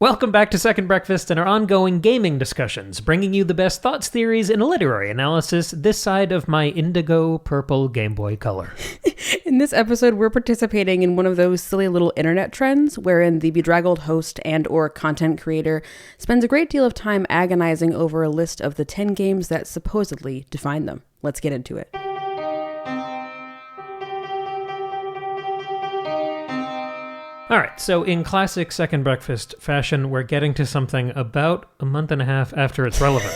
Welcome back to Second Breakfast and our ongoing gaming discussions, bringing you the best thoughts, theories, and literary analysis this side of my indigo purple Game Boy Color. In this episode, we're participating in one of those silly little internet trends wherein the bedraggled host and or content creator spends a great deal of time agonizing over a list of the 10 games that supposedly define them. Let's get into it. All right, so in classic Second Breakfast fashion, we're getting to something about a month and a half after it's relevant.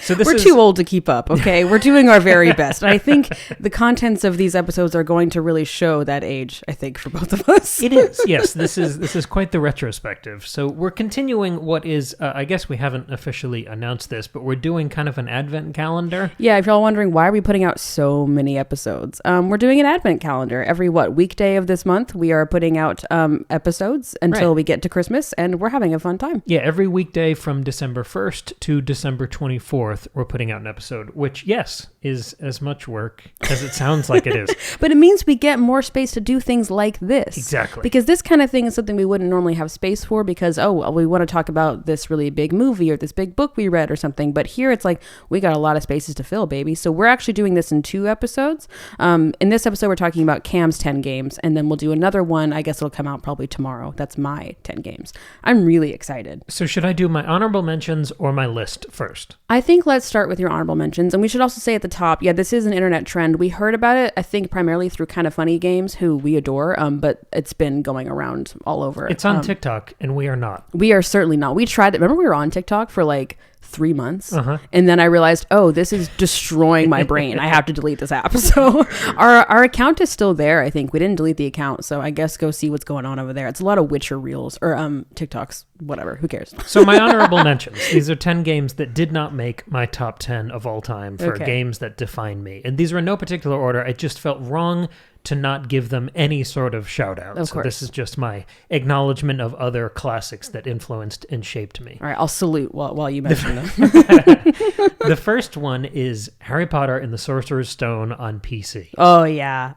So We're too old to keep up, okay? We're doing our very best. And I think the contents of these episodes are going to really show that age, I think, for both of us. It is, yes. This is quite the retrospective. So we're continuing what is, I guess we haven't officially announced this, but we're doing kind of an advent calendar. Yeah, if y'all wondering, why are we putting out so many episodes? We're doing an advent calendar. Every, weekday of this month, we are putting out episodes until we get to Christmas, and we're having a fun time. Yeah, every weekday from December 1st to December 24th, we're putting out an episode, which, yes, is as much work as it sounds like it is. But it means we get more space to do things like this. Exactly. Because this kind of thing is something we wouldn't normally have space for because, we want to talk about this really big movie or this big book we read or something. But here it's like, we got a lot of spaces to fill, baby. So we're actually doing this in 2 episodes. In this episode, we're talking about Cam's 10 games. And then we'll do another one. I guess it'll come out probably tomorrow. That's my 10 games. I'm really excited. So should I do my honorable mentions or my list first? I think let's start with your honorable mentions. And we should also say at the top, this is an internet trend. We heard about it, I think, primarily through Kind of Funny Games, who we adore, but it's been going around all over. It's on TikTok, and we are not. We are certainly not. We tried it. Remember we were on TikTok for like 3 months, and then I realized, this is destroying my brain. I have to delete this app. So our account is still there, I think. We didn't delete the account, so I guess go see what's going on over there. It's a lot of Witcher reels, or TikToks, whatever. Who cares? So my honorable mentions. These are 10 games that did not make my top 10 of all time for games that define me. And these were in no particular order. It just felt wrong to not give them any sort of shout out. Of course. This is just my acknowledgement of other classics that influenced and shaped me. All right, I'll salute while you mention them. The first one is Harry Potter and the Sorcerer's Stone on PC. Oh, yeah.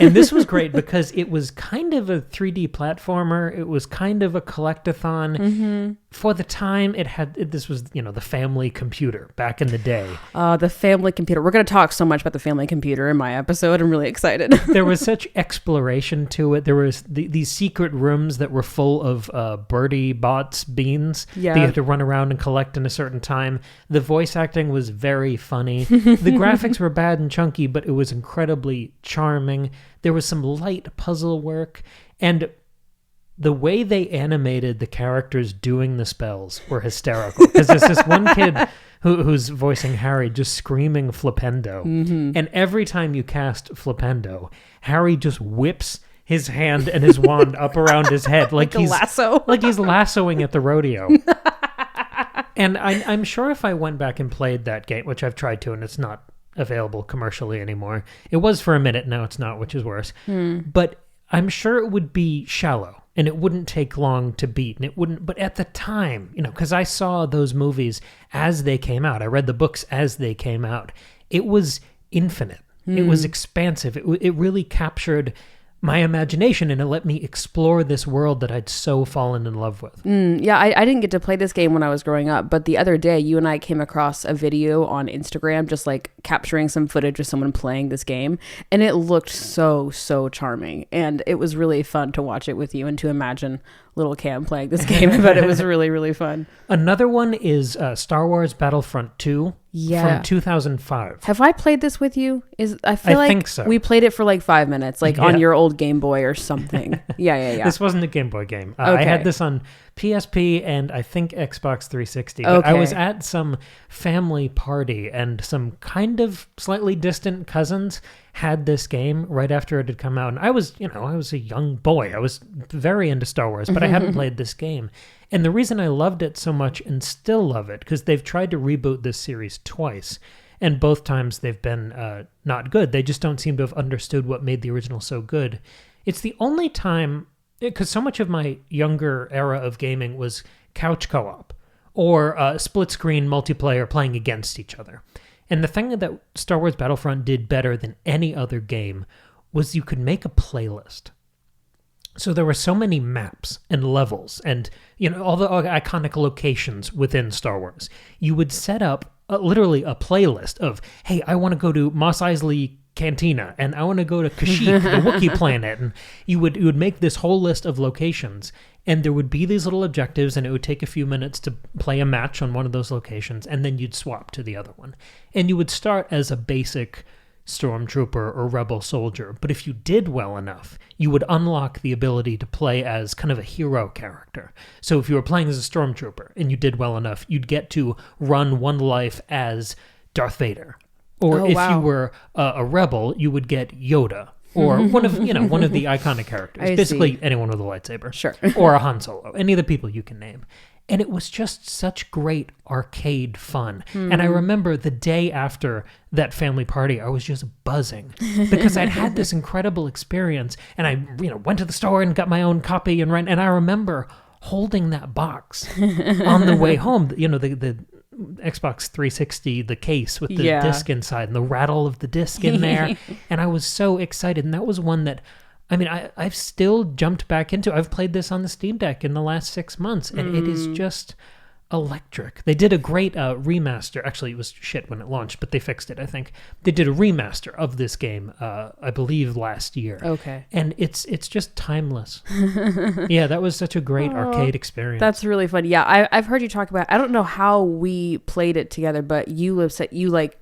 And this was great because it was kind of a 3D platformer. It was kind of a collectathon. Mm-hmm. For the time, this was, the family computer back in the day. The family computer. We're going to talk so much about the family computer in my episode. I'm really excited. There was such exploration to it. There was these secret rooms that were full of birdie bots beans that you had to run around and collect in a certain time. The voice acting was very funny. The graphics were bad and chunky, but it was incredibly charming. There was some light puzzle work, and the way they animated the characters doing the spells were hysterical. Because there's this one kid who's voicing Harry just screaming Flipendo. Mm-hmm. And every time you cast Flipendo, Harry just whips his hand and his wand up around his head like he's lasso. Like he's lassoing at the rodeo. And I'm sure if I went back and played that game, which I've tried to, and it's not available commercially anymore. It was for a minute, now it's not, which is worse. But I'm sure it would be shallow. And it wouldn't take long to beat, and it wouldn't. But at the time, because I saw those movies as they came out, I read the books as they came out. It was infinite. It was expansive. It really captured my imagination, and it let me explore this world that I'd so fallen in love with. I didn't get to play this game when I was growing up, but the other day you and I came across a video on Instagram just like capturing some footage of someone playing this game, and it looked so charming, and it was really fun to watch it with you and to imagine little Cam playing this game, but it was really, really fun. Another one is Star Wars Battlefront 2 from 2005. Have I played this with you? I think so. We played it for like 5 minutes, on your old Game Boy or something. Yeah. This wasn't a Game Boy game. I had this on PSP and I think Xbox 360. But I was at some family party and some kind of slightly distant cousins had this game right after it had come out. And I was a young boy. I was very into Star Wars, but I hadn't played this game. And the reason I loved it so much and still love it, because they've tried to reboot this series twice, and both times they've been not good. They just don't seem to have understood what made the original so good. It's the only time, because so much of my younger era of gaming was couch co-op or split-screen multiplayer playing against each other. And the thing that Star Wars Battlefront did better than any other game was you could make a playlist. So there were so many maps and levels and, all the iconic locations within Star Wars. You would set up literally a playlist of, hey, I want to go to Mos Eisley Cantina and I want to go to Kashyyyk, the Wookiee planet. And you would make this whole list of locations, and there would be these little objectives, and it would take a few minutes to play a match on one of those locations, and then you'd swap to the other one. And you would start as a basic stormtrooper or rebel soldier, but if you did well enough, you would unlock the ability to play as kind of a hero character. So if you were playing as a stormtrooper and you did well enough, you'd get to run one life as Darth Vader. Or if you were a rebel, you would get Yoda, or one of the iconic characters. Basically anyone with a lightsaber. Sure. Or a Han Solo, any of the people you can name. And it was just such great arcade fun. And I remember the day after that family party, I was just buzzing because I'd had this incredible experience. And I, went to the store and got my own copy and ran. And I remember holding that box on the way home. The Xbox 360, the case with the disc inside and the rattle of the disc in there. And I was so excited. And that was one that, I've still jumped back into. I've played this on the Steam Deck in the last 6 months, and it is just electric. They did a great remaster. Actually, it was shit when it launched, but they fixed it, I think. They did a remaster of this game, I believe, last year. Okay. And it's just timeless. Yeah, that was such a great arcade experience. That's really fun. Yeah, I've heard you talk about, I don't know how we played it together, but you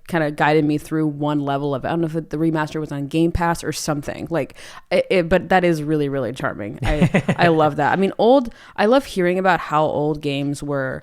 kind of guided me through one level of, I don't know if the remaster was on Game Pass or something. But that is really, really charming. I love that. I love hearing about how old games were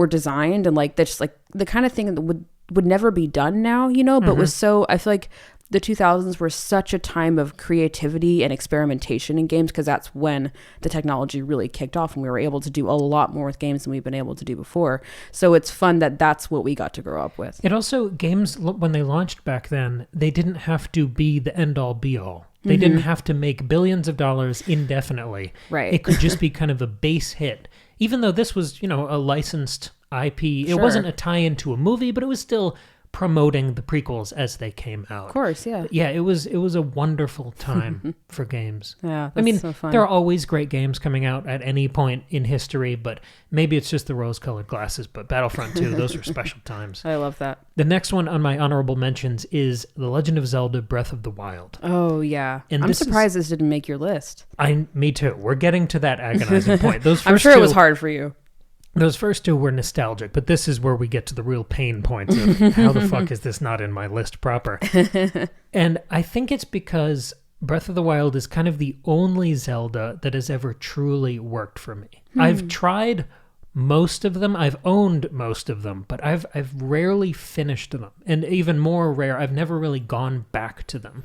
designed, and that's just the kind of thing that would never be done now, but was so, I feel like the 2000s were such a time of creativity and experimentation in games, because that's when the technology really kicked off and we were able to do a lot more with games than we've been able to do before. So it's fun that that's what we got to grow up with. It also, games, when they launched back then, they didn't have to be the end-all be-all. They didn't have to make billions of dollars indefinitely. Right. It could just be kind of a base hit. Even though this was, a licensed IP, it wasn't a tie-in to a movie, but it was still promoting the prequels as they came out. Of course, yeah. Yeah, it was a wonderful time for games. Yeah, that's so fun. There are always great games coming out at any point in history, but maybe it's just the rose-colored glasses, but Battlefront 2, those are special times. I love that. The next one on my honorable mentions is The Legend of Zelda Breath of the Wild. Oh, yeah. And I'm surprised this didn't make your list. Me too. We're getting to that agonizing point. I'm sure it was hard for you. Those first two were nostalgic, but this is where we get to the real pain points of how the fuck is this not in my list proper? And I think it's because Breath of the Wild is kind of the only Zelda that has ever truly worked for me. I've tried most of them. I've owned most of them, but I've rarely finished them. And even more rare, I've never really gone back to them.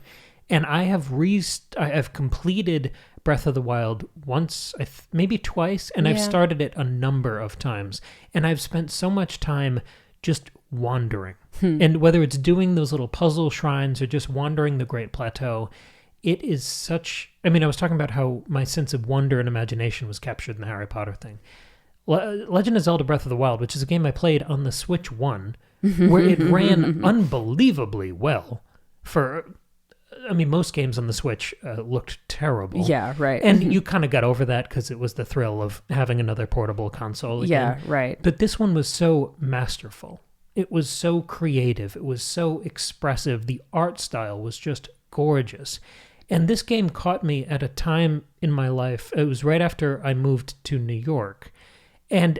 And I have completed Breath of the Wild once, maybe twice, and I've started it a number of times. And I've spent so much time just wandering. And whether it's doing those little puzzle shrines or just wandering the Great Plateau, it is such... I was talking about how my sense of wonder and imagination was captured in the Harry Potter thing. Legend of Zelda Breath of the Wild, which is a game I played on the Switch 1, where it ran unbelievably well for... most games on the Switch looked terrible. Yeah, right. And you kind of got over that because it was the thrill of having another portable console again. Yeah, right. But this one was so masterful. It was so creative. It was so expressive. The art style was just gorgeous. And this game caught me at a time in my life. It was right after I moved to New York. And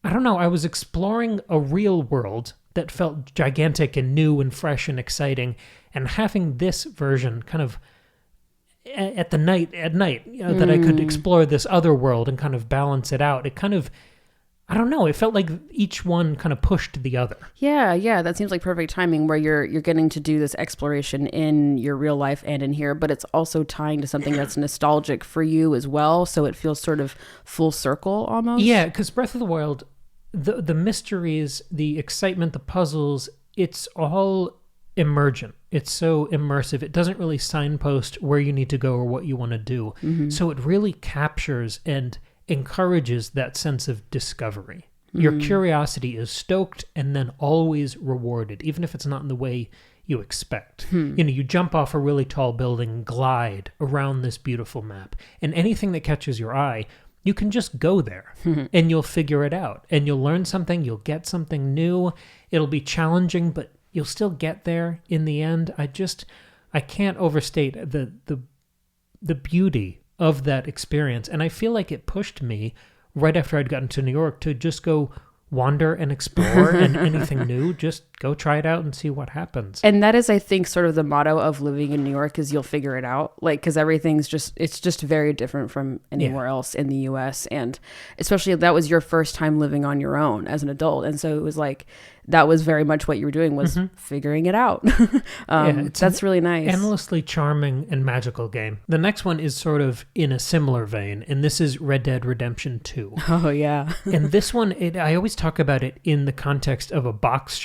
I was exploring a real world that felt gigantic and new and fresh and exciting. And having this version kind of at night, that I could explore this other world and kind of balance it out. It kind of, it felt like each one kind of pushed the other. Yeah, that seems like perfect timing where you're getting to do this exploration in your real life and in here, but it's also tying to something that's nostalgic for you as well, so it feels sort of full circle almost. Yeah, because Breath of the Wild, the mysteries, the excitement, the puzzles, it's all emergent. It's so immersive. It doesn't really signpost where you need to go or what you want to do. So it really captures and encourages that sense of discovery. Your curiosity is stoked and then always rewarded, even if it's not in the way you expect. You jump off a really tall building, glide around this beautiful map, and anything that catches your eye, you can just go there and you'll figure it out and you'll learn something, you'll get something new. It'll be challenging, but you'll still get there in the end. I can't overstate the beauty of that experience. And I feel like it pushed me right after I'd gotten to New York to just go wander and explore and anything new, just go try it out and see what happens. And that is, I think, sort of the motto of living in New York is you'll figure it out. Like, because it's just very different from anywhere else in the US. And especially that was your first time living on your own as an adult. And so it was like, that was very much what you were doing was figuring it out. That's really nice. Endlessly charming and magical game. The next one is sort of in a similar vein, and this is Red Dead Redemption 2. Oh, yeah. And this one, I always talk about it in the context of a box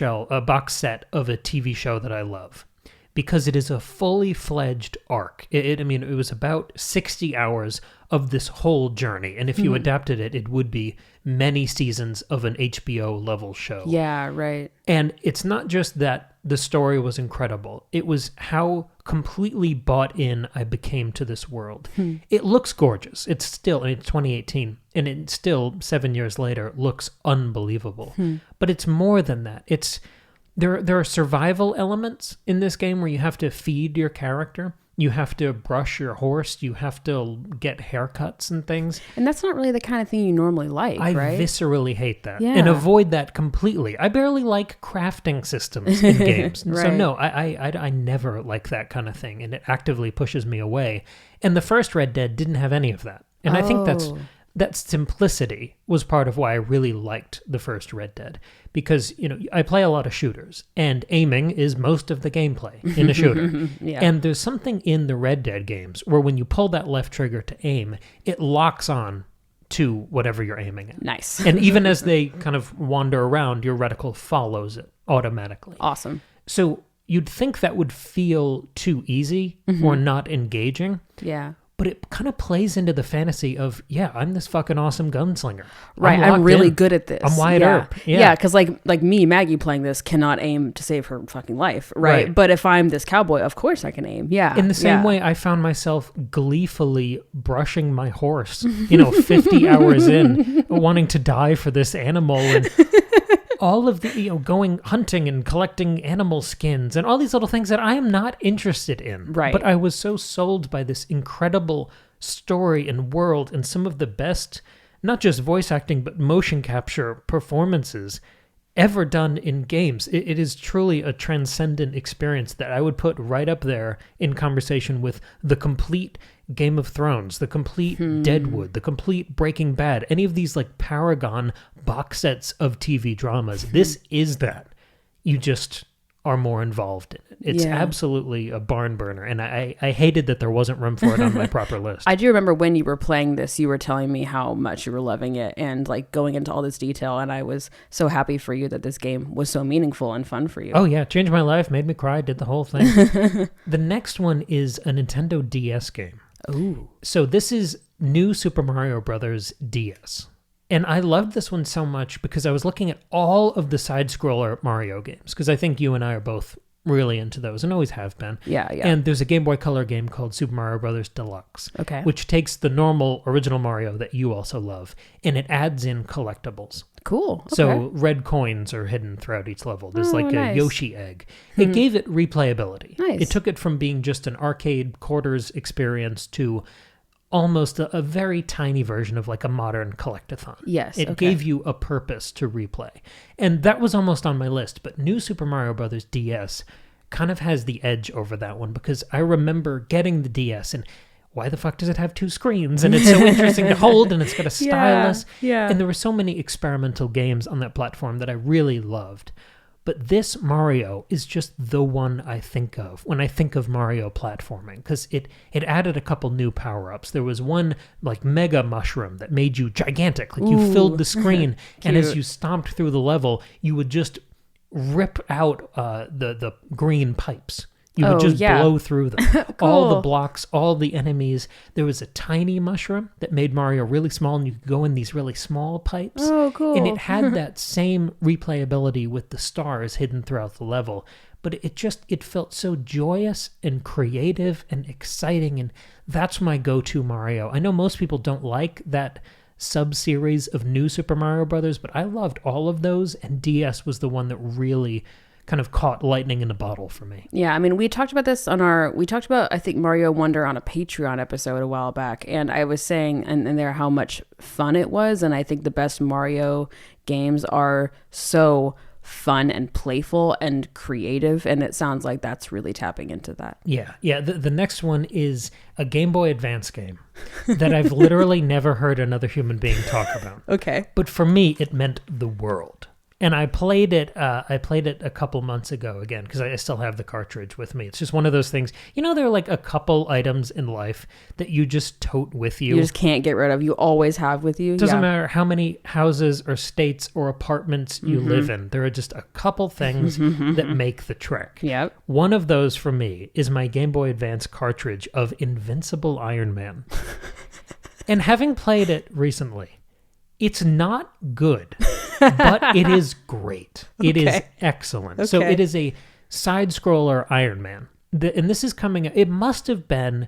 set of a TV show that I love, because it is a fully fledged arc. It was about 60 hours of this whole journey. And if you adapted it, it would be many seasons of an HBO level show. Yeah, right. And it's not just that the story was incredible. It was how completely bought in I became to this world. It looks gorgeous. It's 2018, and it still, 7 years later, looks unbelievable. But it's more than that. There are survival elements in this game where you have to feed your character. You have to brush your horse. You have to get haircuts and things. And that's not really the kind of thing you normally like, right? I viscerally hate that and avoid that completely. I barely like crafting systems in games. Right. So no, I never like that kind of thing, and it actively pushes me away. And the first Red Dead didn't have any of that. And I think that simplicity was part of why I really liked the first Red Dead, because, I play a lot of shooters, and aiming is most of the gameplay in a shooter. And there's something in the Red Dead games where when you pull that left trigger to aim, it locks on to whatever you're aiming at. Nice. And even as they kind of wander around, your reticle follows it automatically. Awesome. So you'd think that would feel too easy or not engaging. Yeah. But it kind of plays into the fantasy of, I'm this fucking awesome gunslinger. Right, I'm really good at this. I'm Wyatt Earp. Yeah, because like me, Maggie playing this cannot aim to save her fucking life, right? But if I'm this cowboy, of course I can aim. Yeah. In the same way, I found myself gleefully brushing my horse, 50 hours in, wanting to die for this animal, and all of the, going hunting and collecting animal skins and all these little things that I am not interested in. Right. But I was so sold by this incredible story and world and some of the best, not just voice acting, but motion capture performances ever done in games. It is truly a transcendent experience that I would put right up there in conversation with the complete Game of Thrones, the complete Deadwood, the complete Breaking Bad, any of these like Paragon box sets of TV dramas. This is that. You just are more involved in it. It's absolutely a barn burner, and I hated that there wasn't room for it on my proper list. I do remember when you were playing this, you were telling me how much you were loving it and like going into all this detail, and I was so happy for you that this game was so meaningful and fun for you. Oh yeah, changed my life, made me cry, did the whole thing. The next one is a Nintendo DS game. Ooh. So this is New Super Mario Bros. DS. And I loved this one so much because I was looking at all of the side-scroller Mario games, because I think you and I are both really into those and always have been. Yeah. And there's a Game Boy Color game called Super Mario Bros. Deluxe, which takes the normal original Mario that you also love, and it adds in collectibles. Cool. Okay. So red coins are hidden throughout each level. There's a Yoshi egg. It gave it replayability. Nice. It took it from being just an arcade quarters experience to almost a very tiny version of like a modern collectathon. Yes. It gave you a purpose to replay. And that was almost on my list, but New Super Mario Bros. DS kind of has the edge over that one, because I remember getting the DS and why the fuck does it have two screens? And it's so interesting to hold, and it's got a stylus. Yeah. And there were so many experimental games on that platform that I really loved. But this Mario is just the one I think of when I think of Mario platforming, because it added a couple new power-ups. There was one like mega mushroom that made you gigantic, like you filled the screen, and as you stomped through the level, you would just rip out the green pipes. You would just blow through them. Cool. All the blocks, all the enemies. There was a tiny mushroom that made Mario really small, and you could go in these really small pipes. Oh, cool. And it had that same replayability with the stars hidden throughout the level. But it felt so joyous and creative and exciting, and that's my go-to Mario. I know most people don't like that sub-series of New Super Mario Brothers, but I loved all of those, and DS was the one that really kind of caught lightning in a bottle for me. Yeah, I mean, we talked about this we talked about, I think, Mario Wonder on a Patreon episode a while back, and I was saying and there how much fun it was, and I think the best Mario games are so fun and playful and creative, and it sounds like that's really tapping into that. Yeah. The next one is a Game Boy Advance game that I've literally never heard another human being talk about. Okay. But for me, it meant the world. And I played it a couple months ago again, because I still have the cartridge with me. It's just one of those things. You know, there are like a couple items in life that you just tote with you. You just can't get rid of. You always have with you. Doesn't matter how many houses or states or apartments you live in. There are just a couple things that make the trick. Yep. One of those for me is my Game Boy Advance cartridge of Invincible Iron Man. And having played it recently, it's not good, but it is great. It is excellent. Okay. So it is a side-scroller Iron Man. And this is coming... It must have been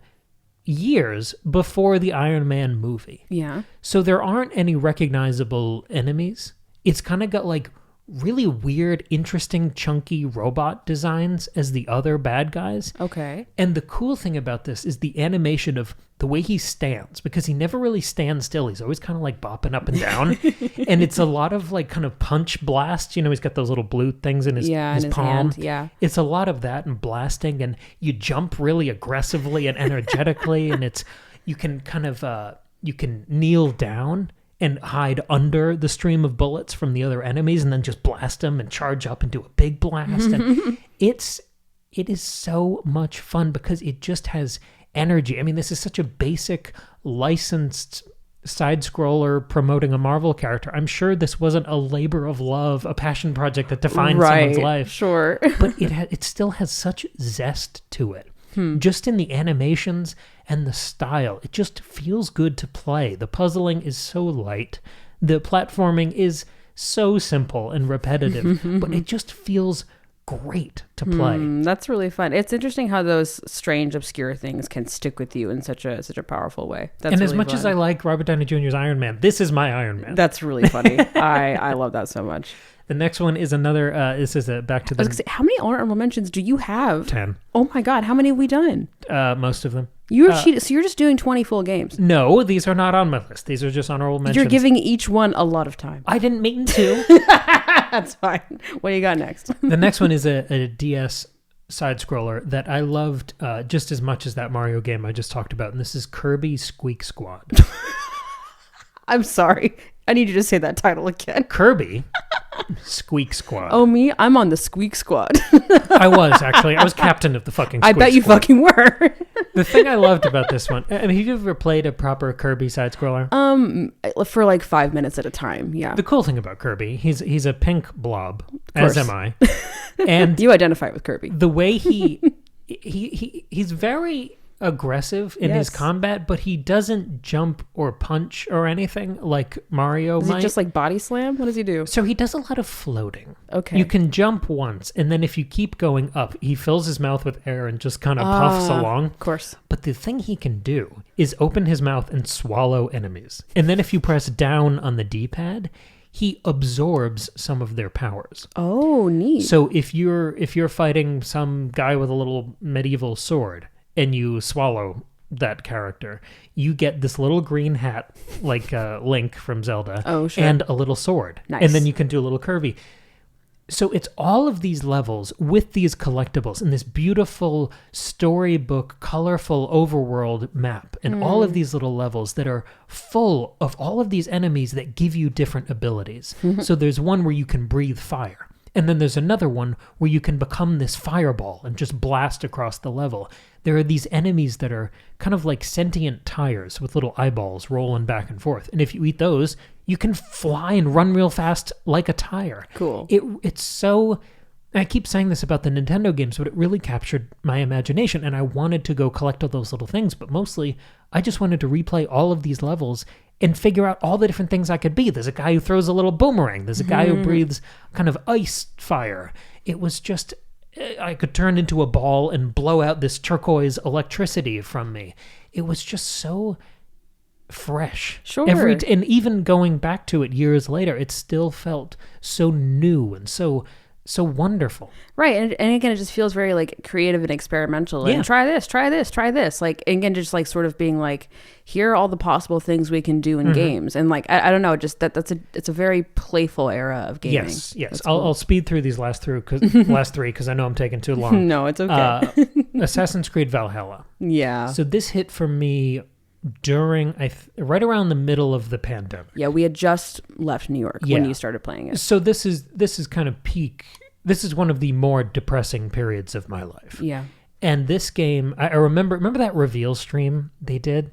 years before the Iron Man movie. Yeah. So there aren't any recognizable enemies. It's kind of got like really weird, interesting, chunky robot designs as the other bad guys. Okay. And the cool thing about this is the animation of the way he stands, because he never really stands still. He's always kind of like bopping up and down. And it's a lot of like kind of punch blast. You know, he's got those little blue things in his palm. Hand. Yeah. It's a lot of that and blasting, and you jump really aggressively and energetically, and you can kind of, you can kneel down and hide under the stream of bullets from the other enemies, and then just blast them and charge up and do a big blast. And it is so much fun because it just has energy. I mean, this is such a basic licensed side-scroller promoting a Marvel character. I'm sure this wasn't a labor of love, a passion project that defined someone's life. Sure. But it still has such zest to it. Just in the animations and the style, it just feels good to play. The puzzling is so light. The platforming is so simple and repetitive, but it just feels great to play. That's really fun. It's interesting how those strange, obscure things can stick with you in such a powerful way. That's and really as much fun. as I like Robert Downey Jr.'s Iron Man, this is my Iron Man. That's really funny. I love that so much. The next one is another, this is back to the... I was gonna say, how many honorable mentions do you have? 10. Oh my God, how many have we done? Most of them. You're cheating, so you're just doing 20 full games? No, these are not on my list. These are just honorable mentions. You're giving each one a lot of time. I didn't mean to. That's fine. What do you got next? The next one is a DS side-scroller that I loved just as much as that Mario game I just talked about, and this is Kirby Squeak Squad. I'm sorry. I need you to say that title again. Kirby Squeak Squad. Oh, me? I'm on the Squeak Squad. I was, actually. I was captain of the fucking Squeak Squad. I bet you fucking were. The thing I loved about this one, I mean, have you ever played a proper Kirby side-scroller? For like 5 minutes at a time, yeah. The cool thing about Kirby, he's a pink blob, as am I. And you identify with Kirby. The way he's very aggressive in his combat, but he doesn't jump or punch or anything like Mario might. Is it just like body slam? What does he do? So he does a lot of floating. Okay. You can jump once, and then if you keep going up, he fills his mouth with air and just kind of puffs along. Of course. But the thing he can do is open his mouth and swallow enemies. And then if you press down on the D-pad, he absorbs some of their powers. Oh, neat. So if you're fighting some guy with a little medieval sword, and you swallow that character, you get this little green hat, like Link from Zelda, and a little sword. Nice. And then you can do a little Kirby. So it's all of these levels with these collectibles and this beautiful storybook, colorful overworld map, and all of these little levels that are full of all of these enemies that give you different abilities. So there's one where you can breathe fire. And then there's another one where you can become this fireball and just blast across the level. There are these enemies that are kind of like sentient tires with little eyeballs rolling back and forth. And if you eat those, you can fly and run real fast like a tire. Cool. It's so I keep saying this about the Nintendo games, but it really captured my imagination, and I wanted to go collect all those little things, but mostly I just wanted to replay all of these levels and figure out all the different things I could be. There's a guy who throws a little boomerang. There's a guy who breathes kind of ice fire. It was just, I could turn into a ball and blow out this turquoise electricity from me. It was just so fresh. Sure. And even going back to it years later, it still felt so new and so wonderful. Right. And again, it just feels very like creative and experimental. And try this. Like, again, just like sort of being like, here are all the possible things we can do in games. And like, I don't know, just it's a very playful era of gaming. Yes. I'll speed through these last three because I know I'm taking too long. No, it's okay. Assassin's Creed Valhalla. Yeah. So this hit for me during right around the middle of the pandemic. Yeah, we had just left New York when you started playing it. So this is kind of peak. This is one of the more depressing periods of my life. Yeah. And this game, I remember that reveal stream they did?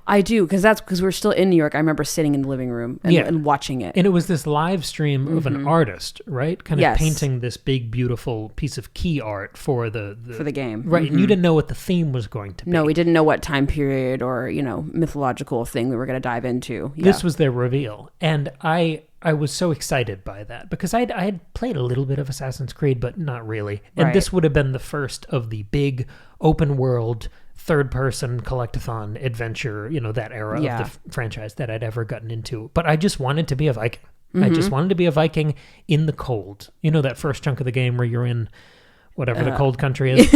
I do, because we're still in New York. I remember sitting in the living room and watching it. And it was this live stream of an artist, right? Kind of painting this big, beautiful piece of key art for the game. Right, and you didn't know what the theme was going to be. No, we didn't know what time period or, mythological thing we were going to dive into. Yeah. This was their reveal. And I was so excited by that because I had played a little bit of Assassin's Creed, but not really. And this would have been the first of the big open world, third-person collectathon adventure, that era of the franchise that I'd ever gotten into. But I just wanted to be a Viking. I just wanted to be a Viking in the cold. That first chunk of the game where you're in whatever the cold country is.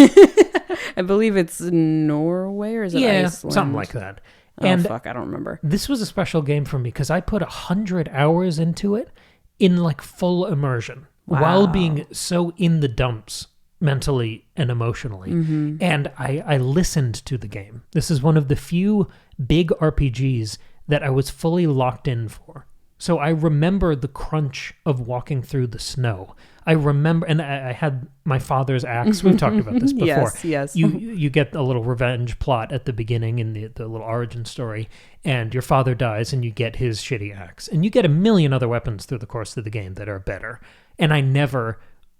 I believe it's Norway or is it Iceland? Something like that. I don't remember. This was a special game for me because I put 100 hours into it in like full immersion while being so in the dumps mentally and emotionally. And I listened to the game. This is one of the few big RPGs that I was fully locked in for. So I remember the crunch of walking through the snow. I remember, and I had my father's axe. We've talked about this before. Yes. You get a little revenge plot at the beginning in the little origin story, and your father dies, and you get his shitty axe. And you get a million other weapons through the course of the game that are better. And I never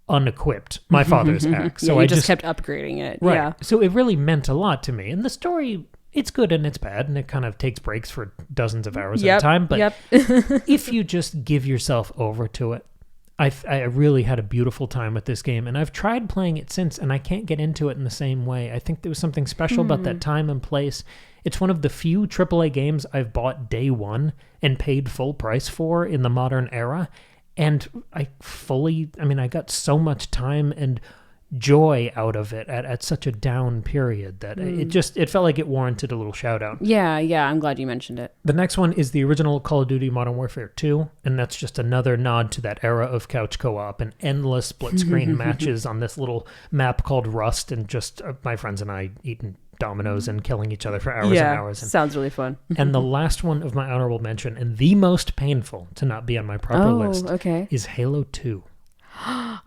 unequipped my father's axe. So I just kept upgrading it. Right. Yeah. So it really meant a lot to me. And the story, it's good and it's bad, and it kind of takes breaks for dozens of hours at a time. But if you just give yourself over to it, I really had a beautiful time with this game, and I've tried playing it since, and I can't get into it in the same way. I think there was something special about that time and place. It's one of the few AAA games I've bought day one and paid full price for in the modern era, and I got so much time and joy out of it at such a down period that it felt like it warranted a little shout out. Yeah, I'm glad you mentioned it. The next one is the original Call of Duty Modern Warfare 2, and that's just another nod to that era of couch co-op and endless split screen matches on this little map called Rust, and just my friends and I eating dominoes and killing each other for hours and hours. And, sounds really fun. And the last one of my honorable mention, and the most painful to not be on my proper list, is Halo 2.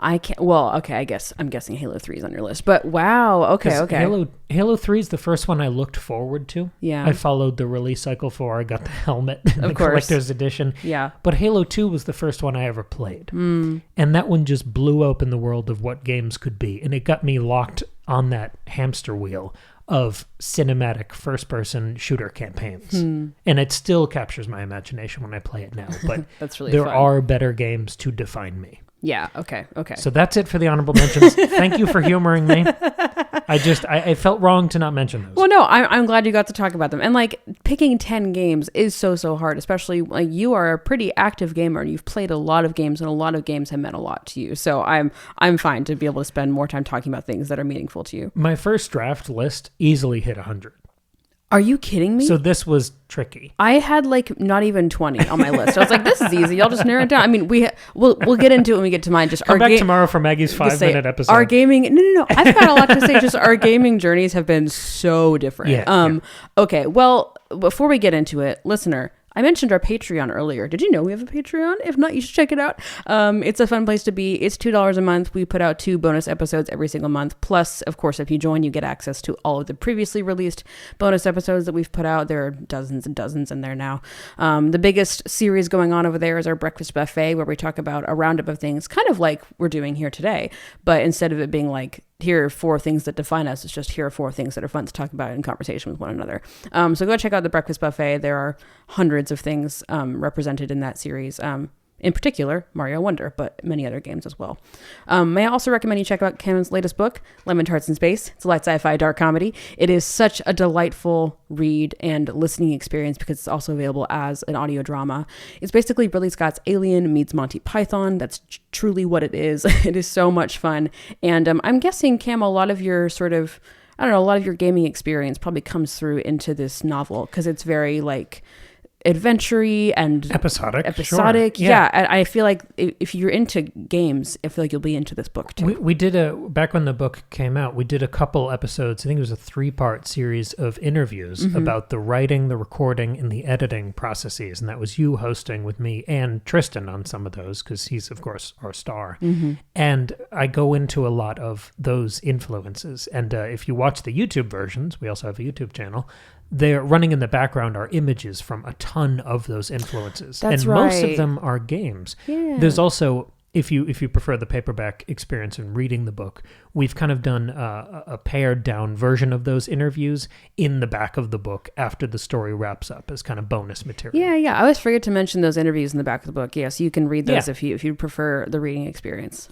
I can't. Well, okay. I'm guessing Halo 3 is on your list, but wow. Okay. Halo 3 is the first one I looked forward to. Yeah. I followed the release cycle for. I got the helmet, the collector's edition. Yeah. But Halo 2 was the first one I ever played, and that one just blew open the world of what games could be, and it got me locked on that hamster wheel of cinematic first-person shooter campaigns, and it still captures my imagination when I play it now. But that's really there fun. are better games to define me. Yeah. Okay. So that's it for the honorable mentions. Thank you for humoring me. I felt wrong to not mention those. Well, no, I'm glad you got to talk about them. And like picking 10 games is so hard, especially like you are a pretty active gamer and you've played a lot of games and a lot of games have meant a lot to you. So I'm fine to be able to spend more time talking about things that are meaningful to you. My first draft list easily hit 100. Are you kidding me? So this was tricky. I had like not even 20 on my list. I was like, this is easy. Y'all just narrow it down. I mean, we'll get into it when we get to mine. Just come back tomorrow for Maggie's 5-minute episode. Our gaming, no. I've got a lot to say. Just our gaming journeys have been so different. Yeah. Okay. Well, before we get into it, listener, I mentioned our Patreon earlier. Did you know we have a Patreon? If not, you should check it out. It's a fun place to be. It's $2 a month. We put out 2 bonus episodes every single month. Plus, of course, if you join, you get access to all of the previously released bonus episodes that we've put out. There are dozens and dozens in there now. The biggest series going on over there is our Breakfast Buffet, where we talk about a roundup of things, kind of like we're doing here today. But instead of it being like, here are 4 things that define us, it's just here are 4 things that are fun to talk about in conversation with one another. So go check out the Breakfast Buffet. There are hundreds of things represented in that series. In particular, Mario Wonder, but many other games as well. May I also recommend you check out Cameron's latest book, Lemon Tarts in Space. It's a light sci-fi dark comedy. It is such a delightful read and listening experience because it's also available as an audio drama. It's basically Ridley Scott's Alien meets Monty Python. That's truly what it is. It is so much fun. And I'm guessing, Cam, a lot of your a lot of your gaming experience probably comes through into this novel because it's very like adventure-y and episodic. Sure. Yeah. I feel like if you're into games, I feel like you'll be into this book too. We did back when the book came out, we did a couple episodes. I think it was a 3-part series of interviews about the writing, the recording, and the editing processes. And that was you hosting with me and Tristan on some of those because he's, of course, our star. And I go into a lot of those influences. And if you watch the YouTube versions, we also have a YouTube channel, they're running in the background are images from a ton of those influences. That's and right. Most of them are games. Yeah. There's also, if you prefer the paperback experience and reading the book, we've kind of done a pared down version of those interviews in the back of the book after the story wraps up as kind of bonus material. Yeah. I always forget to mention those interviews in the back of the book. Yeah, so you can read those if you prefer the reading experience.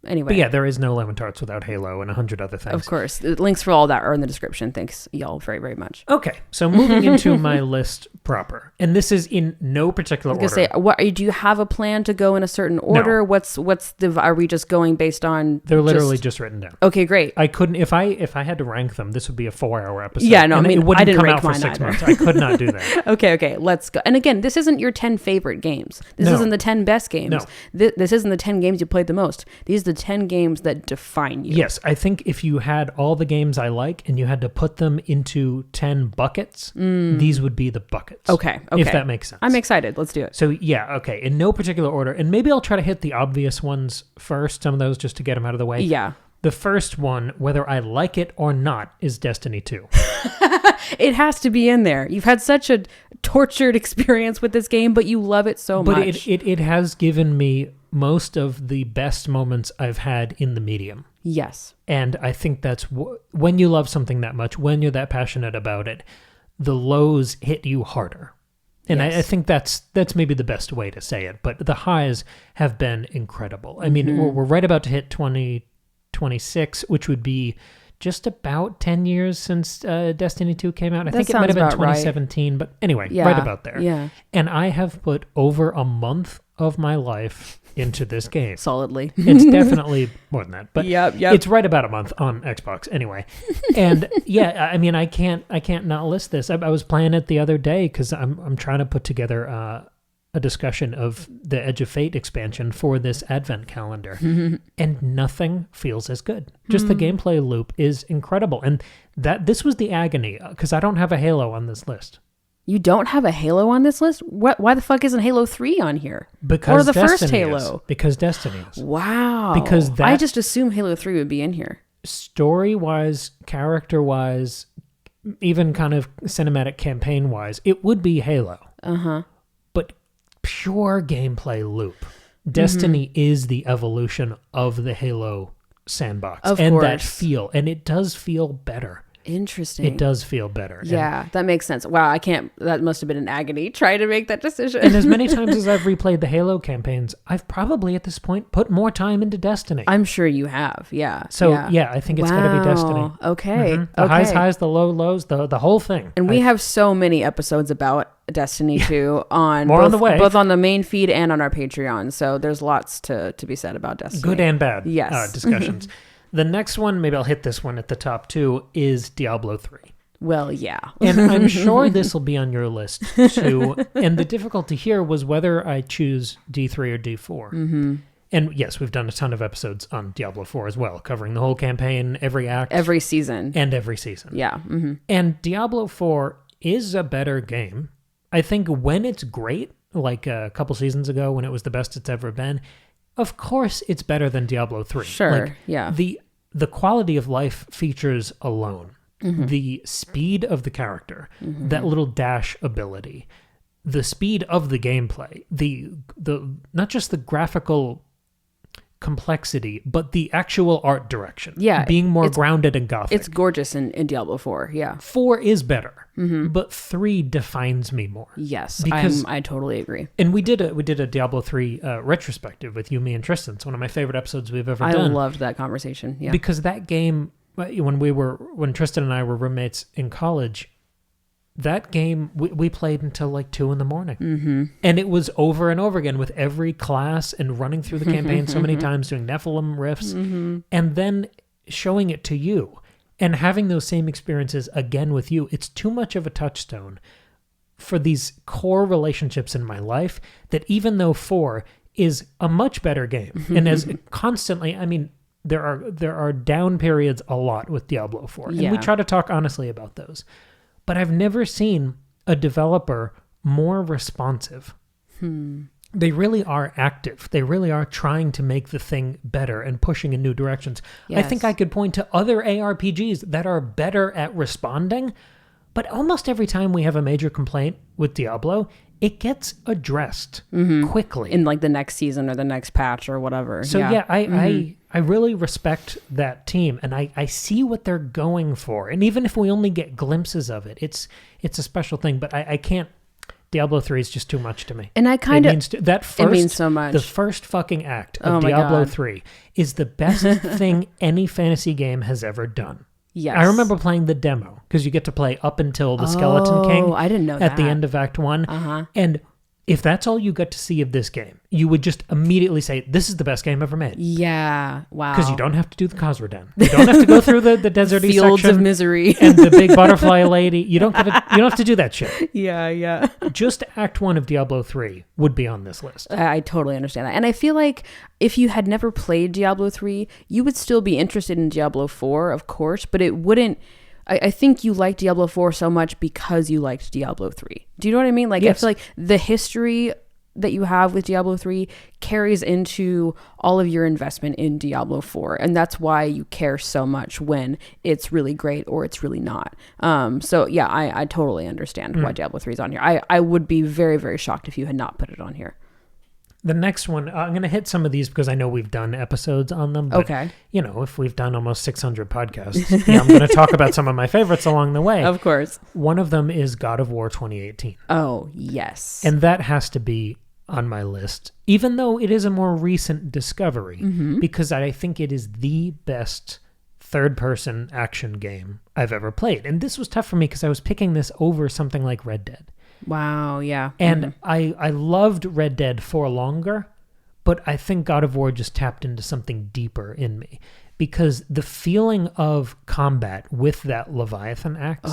Anyway. But yeah, there is no Lemon Tarts without Halo and 100 other things. Of course. The links for all that are in the description. Thanks, y'all, very, very much. Okay, so moving into my list proper. And this is in no particular order. Do you have a plan to go in a certain order? No. Are we just going based on... They're literally just written down. Okay, great. I couldn't, if I had to rank them, this would be a 4-hour episode. Yeah, no, it wouldn't I didn't come rank out for mine 6 either. months. I could not do that. Okay, let's go. And again, this isn't your 10 favorite games. This isn't the 10 best games. No. This isn't the 10 games you played the most. These are the 10 games that define you. Yes, I think if you had all the games I like and you had to put them into 10 buckets, these would be the buckets. Okay. If that makes sense. I'm excited. Let's do it. So yeah, okay, in no particular order. And maybe I'll try to hit the obvious ones first, some of those just to get them out of the way. Yeah. The first one, whether I like it or not, is Destiny 2. It has to be in there. You've had such a tortured experience with this game, but you love it so much. But it has given me most of the best moments I've had in the medium. Yes. And I think that's when you love something that much, when you're that passionate about it, the lows hit you harder. And yes. I think that's maybe the best way to say it. But the highs have been incredible. I mean, we're right about to hit 2026, which would be just about 10 years since Destiny 2 came out. I think it might have been 2017, right. But anyway, right about there. Yeah. And I have put over a month of my life into this game. Solidly. It's definitely more than that, but yep. It's right about a month on Xbox anyway. And yeah, I mean, I can't not list this. I was playing it the other day because I'm trying to put together a discussion of the Edge of Fate expansion for this advent calendar, and nothing feels as good. Just the gameplay loop is incredible, and this was the agony because I don't have a Halo on this list. You don't have a Halo on this list? Why the fuck isn't Halo 3 on here? Because or the Destiny first Halo? Is. Because Destiny is. Wow. Because I just assumed Halo 3 would be in here. Story-wise, character-wise, even kind of cinematic campaign-wise, it would be Halo. Uh-huh. But pure gameplay loop. Destiny is the evolution of the Halo sandbox. Of and course. That feel. And it does feel better. Interesting. It does feel better. Yeah, that makes sense. Wow, that must have been an agony trying to make that decision. And as many times as I've replayed the Halo campaigns, I've probably at this point put more time into Destiny. I'm sure you have, yeah. So yeah I think it's got to be Destiny. Okay. The highs, the lows, the whole thing. And we have so many episodes about Destiny 2 on more both, on the way. Both on the main feed and on our Patreon. So there's lots to be said about Destiny. Good and bad Yes. discussions. The next one, maybe I'll hit this one at the top too, is Diablo 3. Well, yeah. And I'm sure this will be on your list too. And the difficulty here was whether I choose D3 or D4. Mm-hmm. And yes, we've done a ton of episodes on Diablo 4 as well, covering the whole campaign, every act. Every season. And every season. Yeah. Mm-hmm. And Diablo 4 is a better game, I think when it's great, like a couple seasons ago when it was the best it's ever been, of course it's better than Diablo 3. Sure, like, yeah. The quality of life features alone, the speed of the character, that little dash ability, the speed of the gameplay, the not just the graphical complexity, but the actual art direction. Yeah. Being more grounded and gothic. It's gorgeous in Diablo 4, yeah. 4 is better, but 3 defines me more. Yes, because I totally agree. And we did a Diablo 3 retrospective with you, me, and Tristan. It's one of my favorite episodes we've ever done. I loved that conversation, yeah. Because that game, when Tristan and I were roommates in college, that game we played until like 2 a.m. And it was over and over again with every class and running through the campaign so many times, doing Nephilim riffs, and then showing it to you and having those same experiences again with you. It's too much of a touchstone for these core relationships in my life that even though 4 is a much better game, and as constantly, I mean, there are down periods a lot with Diablo 4, and we try to talk honestly about those. But I've never seen a developer more responsive. They really are active. They really are trying to make the thing better and pushing in new directions. Yes. I think I could point to other ARPGs that are better at responding, but almost every time we have a major complaint with Diablo, it gets addressed quickly. In like the next season or the next patch or whatever. So I really respect that team, and I see what they're going for. And even if we only get glimpses of it, it's a special thing, but I can't. Diablo 3 is just too much to me. And I kind of... It means so much. The first fucking act of Diablo 3 is the best thing any fantasy game has ever done. Yes. I remember playing the demo, because you get to play up until the Skeleton King. I didn't know at the end of Act 1. And if that's all you get to see of this game, you would just immediately say, this is the best game ever made. Yeah, wow. Because you don't have to do the Khazra-Den. You don't have to go through the deserty Fields section of misery. and the big butterfly lady. You don't have to do that shit. Yeah. Just Act 1 of Diablo 3 would be on this list. I totally understand that. And I feel like if you had never played Diablo 3, you would still be interested in Diablo 4, of course, but it wouldn't... I think you liked Diablo 4 so much because you liked Diablo 3. Do you know what I mean? Like, yes. I feel like the history that you have with Diablo 3 carries into all of your investment in Diablo 4. And that's why you care so much when it's really great or it's really not. So yeah, I totally understand why Diablo 3 is on here. I would be very, very shocked if you had not put it on here. The next one, I'm going to hit some of these because I know we've done episodes on them. But, okay. You know, if we've done almost 600 podcasts, I'm going to talk about some of my favorites along the way. Of course. One of them is God of War 2018. Oh, yes. And that has to be on my list, even though it is a more recent discovery, because I think it is the best third-person action game I've ever played. And this was tough for me because I was picking this over something like Red Dead. Wow, yeah. And I loved Red Dead for longer, but I think God of War just tapped into something deeper in me. Because the feeling of combat with that Leviathan axe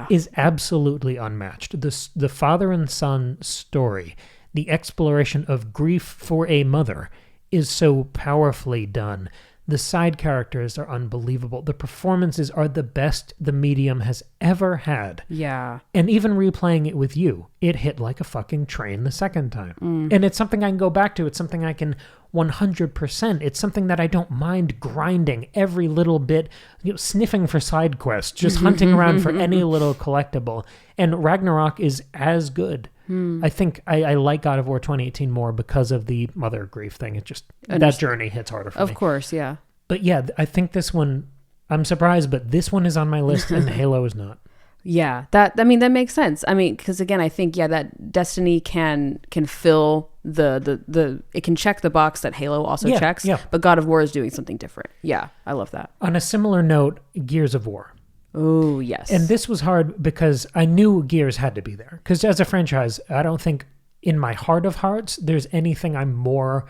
is absolutely unmatched. The father and son story, the exploration of grief for a mother, is so powerfully done. The side characters are unbelievable. The performances are the best the medium has ever had. Yeah. And even replaying it with you, it hit like a fucking train the second time. And it's something I can go back to. It's something I can 100%. It's something that I don't mind grinding every little bit, sniffing for side quests, just hunting around for any little collectible. And Ragnarok is as good. I think I like God of War 2018 more because of the mother grief thing. It just, that journey hits harder for me. Of course, yeah. But yeah, I think this one, I'm surprised, but this one is on my list and Halo is not. Yeah, that makes sense. I mean, because again, I think, that Destiny can fill the it can check the box that Halo also checks, but God of War is doing something different. Yeah, I love that. On a similar note, Gears of War. Oh, yes. And this was hard because I knew Gears had to be there. Because as a franchise, I don't think in my heart of hearts, there's anything I'm more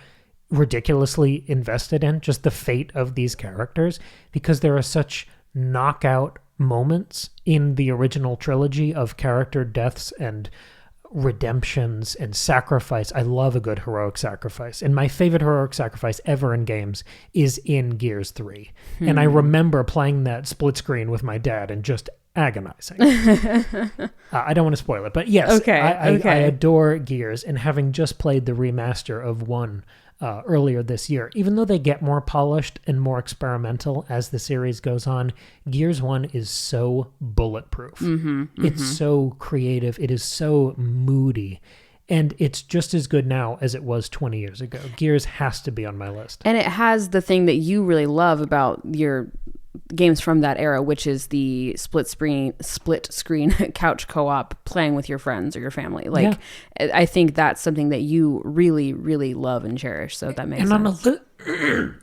ridiculously invested in, just the fate of these characters, because there are such knockout moments in the original trilogy of character deaths and redemptions and sacrifice. I love a good heroic sacrifice. And my favorite heroic sacrifice ever in games is in Gears 3. And I remember playing that split screen with my dad and just agonizing. I don't want to spoil it, but yes, I adore Gears, and having just played the remaster of 1 earlier this year, even though they get more polished and more experimental as the series goes on, Gears 1 is so bulletproof. It's so creative. It is so moody. And it's just as good now as it was 20 years ago. Gears has to be on my list. And it has the thing that you really love about your games from that era, which is the split screen couch co-op playing with your friends or your family. Like, I think that's something that you really, really love and cherish. So that makes sense.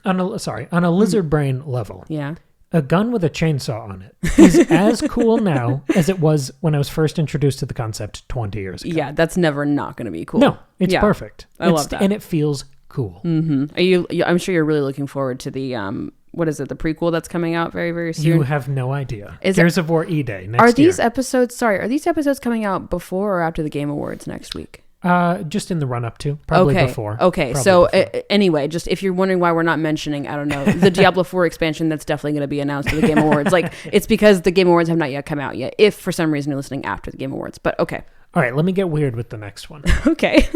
On a lizard brain level. Yeah. A gun with a chainsaw on it is as cool now as it was when I was first introduced to the concept 20 years ago. Yeah, that's never not going to be cool. No, it's perfect. I love that. And it feels cool. I'm sure you're really looking forward to the, what is it, the prequel that's coming out very, very soon? You have no idea. Gears of War E-Day next year. Are these episodes coming out before or after the Game Awards next week? Just in the run up to, probably before. Okay, probably so before. Anyway, just if you're wondering why we're not mentioning, I don't know, the Diablo 4 expansion that's definitely going to be announced at the Game Awards. Like, it's because the Game Awards have not yet come out yet, if for some reason you're listening after the Game Awards. But okay. All right, let me get weird with the next one. Okay.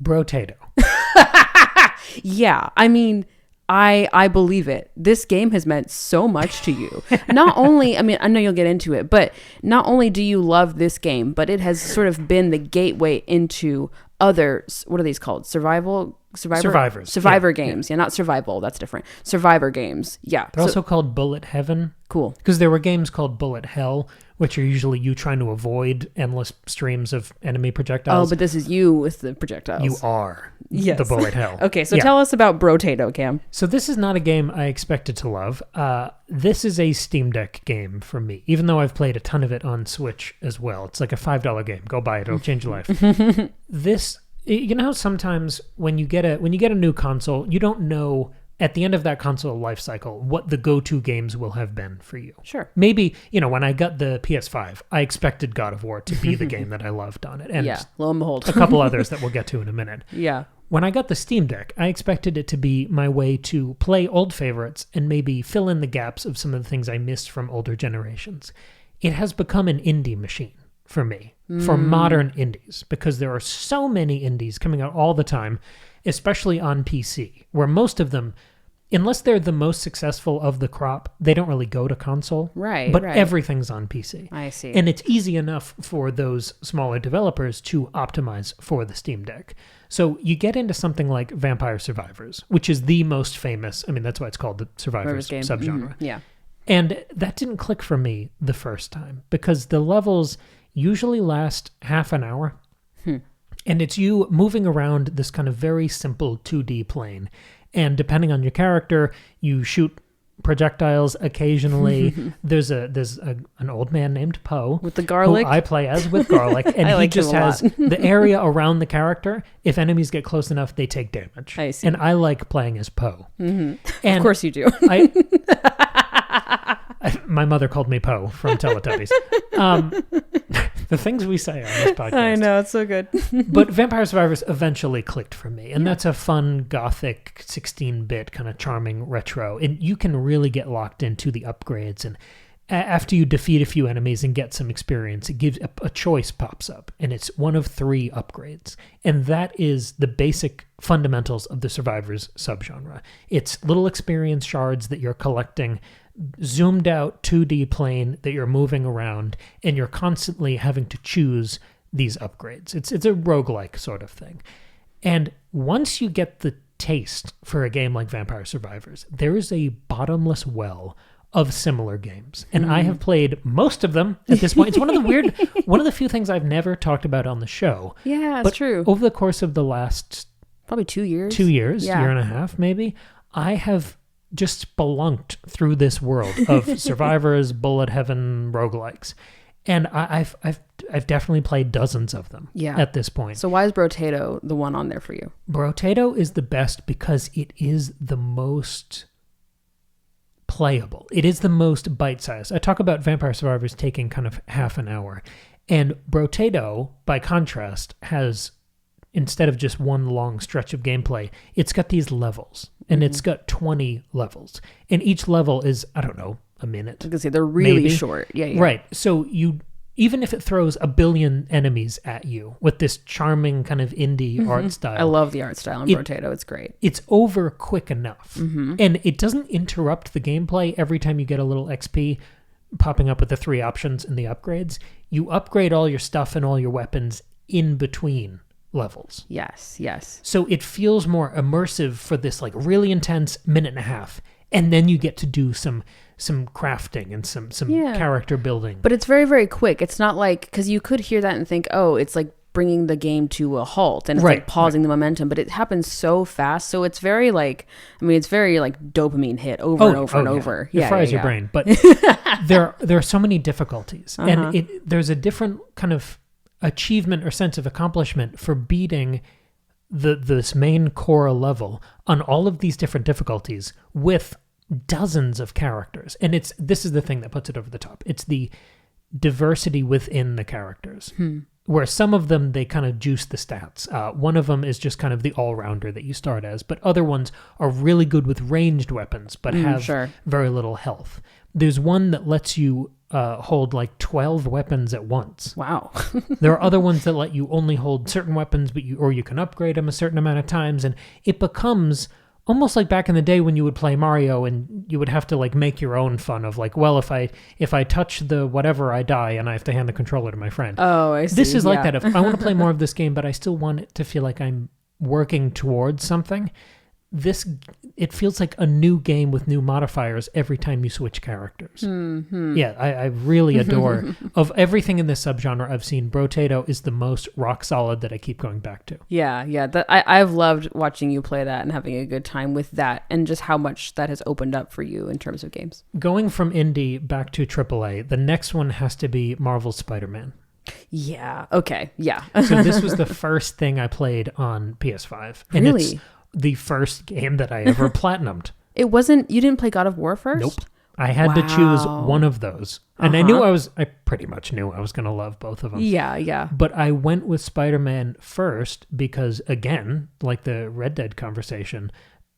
Brotato. Yeah, I mean, I believe it. This game has meant so much to you. Not only, I mean, I know you'll get into it, but not only do you love this game, but it has sort of been the gateway into other, what are these called? Survivor games. Yeah, not survival. That's different. Survivor games. Yeah. They're also called Bullet Heaven. Cool. Because there were games called Bullet Hell, which are usually you trying to avoid endless streams of enemy projectiles. Oh, but this is you with the projectiles. You are the Bullet Hell. Okay, so tell us about Brotato, Cam. So this is not a game I expected to love. This is a Steam Deck game for me, even though I've played a ton of it on Switch as well. It's like a $5 game. Go buy it. It'll change your life. You know how sometimes when you get a new console, you don't know at the end of that console life cycle what the go-to games will have been for you. Sure. Maybe, when I got the PS5, I expected God of War to be the game that I loved on it. And lo and behold. a couple others that we'll get to in a minute. Yeah. When I got the Steam Deck, I expected it to be my way to play old favorites and maybe fill in the gaps of some of the things I missed from older generations. It has become an indie machine for me, for modern indies, because there are so many indies coming out all the time, especially on PC, where most of them, unless they're the most successful of the crop, they don't really go to console. Right. But everything's on PC. I see. And it's easy enough for those smaller developers to optimize for the Steam Deck. So you get into something like Vampire Survivors, which is the most famous. I mean, that's why it's called the Survivors subgenre. Yeah. And that didn't click for me the first time because the levels usually last half an hour. And it's you moving around this kind of very simple 2D plane. And depending on your character, you shoot projectiles occasionally. There's an old man named Poe. With the garlic? Who I play as with garlic. And he just has the area around the character. If enemies get close enough, they take damage. I see. And I like playing as Poe. And of course you do. My mother called me Poe from Teletubbies. The things we say on this podcast. I know, it's so good. But Vampire Survivors eventually clicked for me. And that's a fun, gothic, 16-bit kind of charming retro. And you can really get locked into the upgrades. And after you defeat a few enemies and get some experience, it gives a choice pops up. And it's one of 3 upgrades. And that is the basic fundamentals of the Survivors subgenre. It's little experience shards that you're collecting, zoomed out 2D plane that you're moving around, and you're constantly having to choose these upgrades. It's a roguelike sort of thing. And once you get the taste for a game like Vampire Survivors, there is a bottomless well of similar games. And I have played most of them at this point. It's one of the few things I've never talked about on the show. Yeah, it's true. Over the course of the last probably 2 years. 2 years, year and a half maybe, I have just spelunked through this world of Survivors, Bullet Heaven, roguelikes. And I've definitely played dozens of them at this point. So why is Brotato the one on there for you? Brotato is the best because it is the most playable. It is the most bite-sized. I talk about Vampire Survivors taking kind of half an hour. And Brotato, by contrast, has, instead of just one long stretch of gameplay, it's got these levels. And it's got 20 levels. And each level is, I don't know, a minute. I was gonna say they're really maybe. short. Yeah. Right. So even if it throws a billion enemies at you with this charming kind of indie art style. I love the art style in Brotato. It's great. It's over quick enough. And it doesn't interrupt the gameplay every time you get a little XP popping up with the 3 options and the upgrades. You upgrade all your stuff and all your weapons in between levels. Yes. So it feels more immersive for this like really intense minute and a half. And then you get to do some crafting and some character building. But it's very, very quick. It's not like, because you could hear that and think, oh, it's like bringing the game to a halt and it's like pausing the momentum, but it happens so fast. So it's very like, it's very like dopamine hit over and over and over. It fries your brain. But there are so many difficulties. And there's a different kind of achievement or sense of accomplishment for beating this main core level on all of these different difficulties with dozens of characters. And this is the thing that puts it over the top. It's the diversity within the characters. Where some of them, they kind of juice the stats. One of them is just kind of the all-rounder that you start as, but other ones are really good with ranged weapons, but have very little health. There's one that lets you hold like 12 weapons at once. Wow. There are other ones that let you only hold certain weapons, but you can upgrade them a certain amount of times, and it becomes almost like back in the day when you would play Mario and you would have to like make your own fun of like, well, if I touch the whatever, I die and I have to hand the controller to my friend. Oh, I see. This is like that. If I want to play more of this game, but I still want it to feel like I'm working towards something. It feels like a new game with new modifiers every time you switch characters. Yeah, I really adore. Of everything in this subgenre I've seen, Brotato is the most rock solid that I keep going back to. Yeah. I've loved watching you play that and having a good time with that, and just how much that has opened up for you in terms of games. Going from indie back to AAA, the next one has to be Marvel's Spider-Man. Yeah. Okay. Yeah. So this was the first thing I played on PS5. And really? It's the first game that I ever platinumed. It wasn't, you didn't play God of War first? Nope. I had to choose one of those. And I pretty much knew I was going to love both of them. Yeah. But I went with Spider-Man first because, again, like the Red Dead conversation,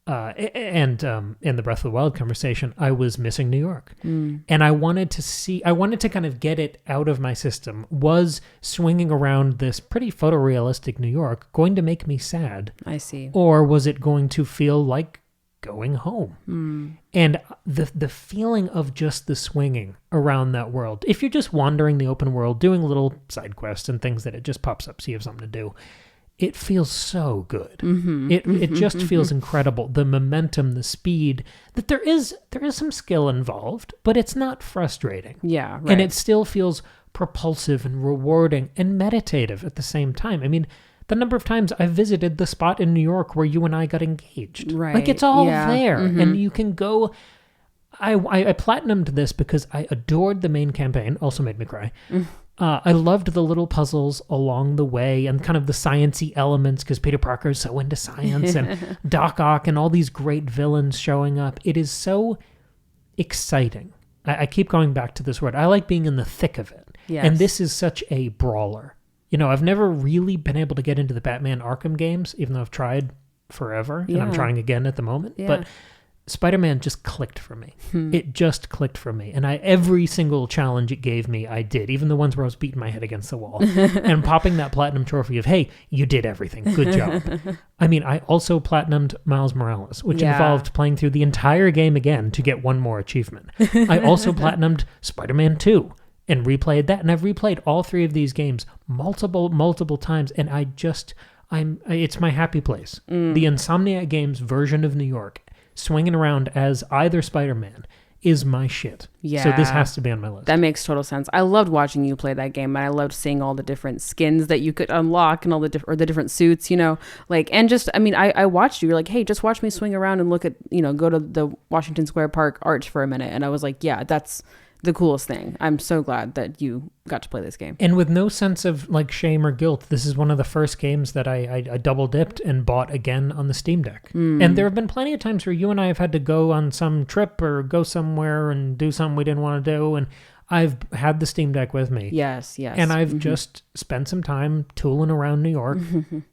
and in the Breath of the Wild conversation, I was missing New York. And I wanted to kind of get it out of my system. Was swinging around this pretty photorealistic New York going to make me sad? I see. Or was it going to feel like going home? And the feeling of just the swinging around that world, if you're just wandering the open world, doing little side quests and things that it just pops up so you have something to do, it feels so good. It just feels incredible. The momentum, the speed, that there is some skill involved, but it's not frustrating. Yeah, right. And it still feels propulsive and rewarding and meditative at the same time. I mean, the number of times I visited the spot in New York where you and I got engaged. Right. Like, it's all there. And you can go... I platinumed this because I adored the main campaign. Also made me cry. I loved the little puzzles along the way and kind of the sciencey elements because Peter Parker is so into science and Doc Ock and all these great villains showing up. It is so exciting. I keep going back to this word. I like being in the thick of it. Yes. And this is such a brawler. You know, I've never really been able to get into the Batman Arkham games, even though I've tried forever, and I'm trying again at the moment. Yeah. But Spider-Man just clicked for me. It just clicked for me. And every single challenge it gave me, I did. Even the ones where I was beating my head against the wall. And popping that platinum trophy of, hey, you did everything. Good job. I mean, I also platinumed Miles Morales, which involved playing through the entire game again to get one more achievement. I also platinumed Spider-Man 2 and replayed that. And I've replayed all 3 of these games multiple times. And it's my happy place. The Insomniac Games version of New York, swinging around as either Spider-Man, is my shit. Yeah. So this has to be on my list. That makes total sense. I loved watching you play that game, and I loved seeing all the different skins that you could unlock and all the different suits, you know, like, and just, I mean, I watched you. You're like, hey, just watch me swing around and look at, you know, go to the Washington Square Park Arch for a minute. And I was like, yeah, that's the coolest thing. I'm so glad that you got to play this game. And with no sense of like shame or guilt, this is one of the first games that I double dipped and bought again on the Steam Deck. And there have been plenty of times where you and I have had to go on some trip or go somewhere and do something we didn't want to do, and I've had the Steam Deck with me. Yes. And I've just spent some time tooling around New York,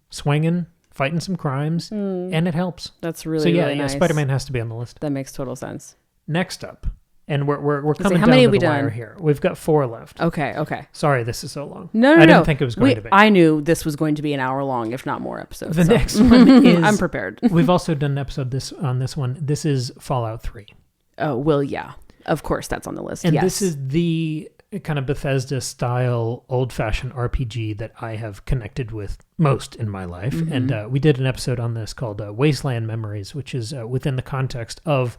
swinging, fighting some crimes, and it helps. That's really, really nice. Spider-Man has to be on the list. That makes total sense. Next up, And we're coming down to the wire here. We've got 4 left. Okay. Sorry, this is so long. No. I didn't think it was going to be. I knew this was going to be an hour long, if not more episodes. The next one is... I'm prepared. We've also done an episode on this one. This is Fallout 3. Oh, well, yeah. Of course, that's on the list. And yes. this is the kind of Bethesda-style old-fashioned RPG that I have connected with most in my life. Mm-hmm. And we did an episode on this called Wasteland Memories, which is within the context of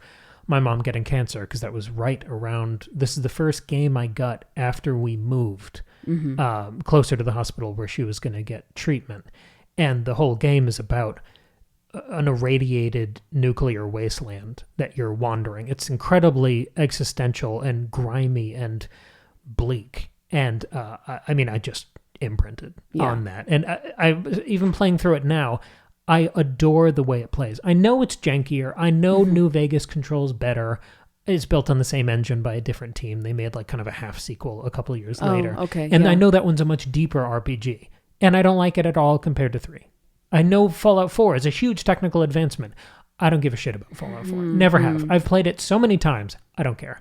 my mom getting cancer, because that was right around... This is the first game I got after we moved closer to the hospital where she was going to get treatment. And the whole game is about an irradiated nuclear wasteland that you're wandering. It's incredibly existential and grimy and bleak. And I just imprinted on that. And I even playing through it now, I adore the way it plays. I know it's jankier. I know New Vegas controls better. It's built on the same engine by a different team. They made like kind of a half sequel a couple of years later. Okay. And I know that one's a much deeper RPG. And I don't like it at all compared to 3. I know Fallout 4 is a huge technical advancement. I don't give a shit about Fallout 4. Never have. I've played it so many times. I don't care.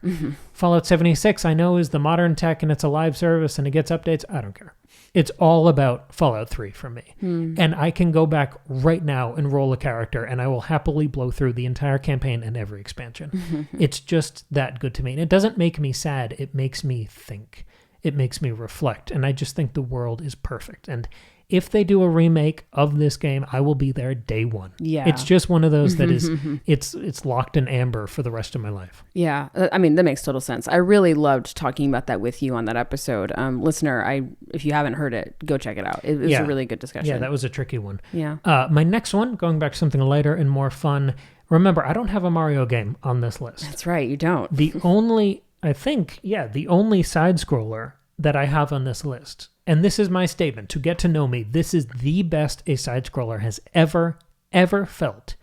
Fallout 76, I know, is the modern tech and it's a live service and it gets updates. I don't care. It's all about Fallout 3 for me. And I can go back right now and roll a character and I will happily blow through the entire campaign and every expansion. It's just that good to me. And it doesn't make me sad. It makes me think. It makes me reflect. And I just think the world is perfect. And if they do a remake of this game, I will be there day one. Yeah. It's just one of those that is, it's locked in amber for the rest of my life. Yeah. I mean, that makes total sense. I really loved talking about that with you on that episode. Listener, if you haven't heard it, go check it out. It was a really good discussion. Yeah, that was a tricky one. Yeah. My next one, going back to something lighter and more fun. Remember, I don't have a Mario game on this list. That's right. You don't. The only side scroller that I have on this list, and this is my statement, to get to know me, this is the best a side-scroller has ever felt,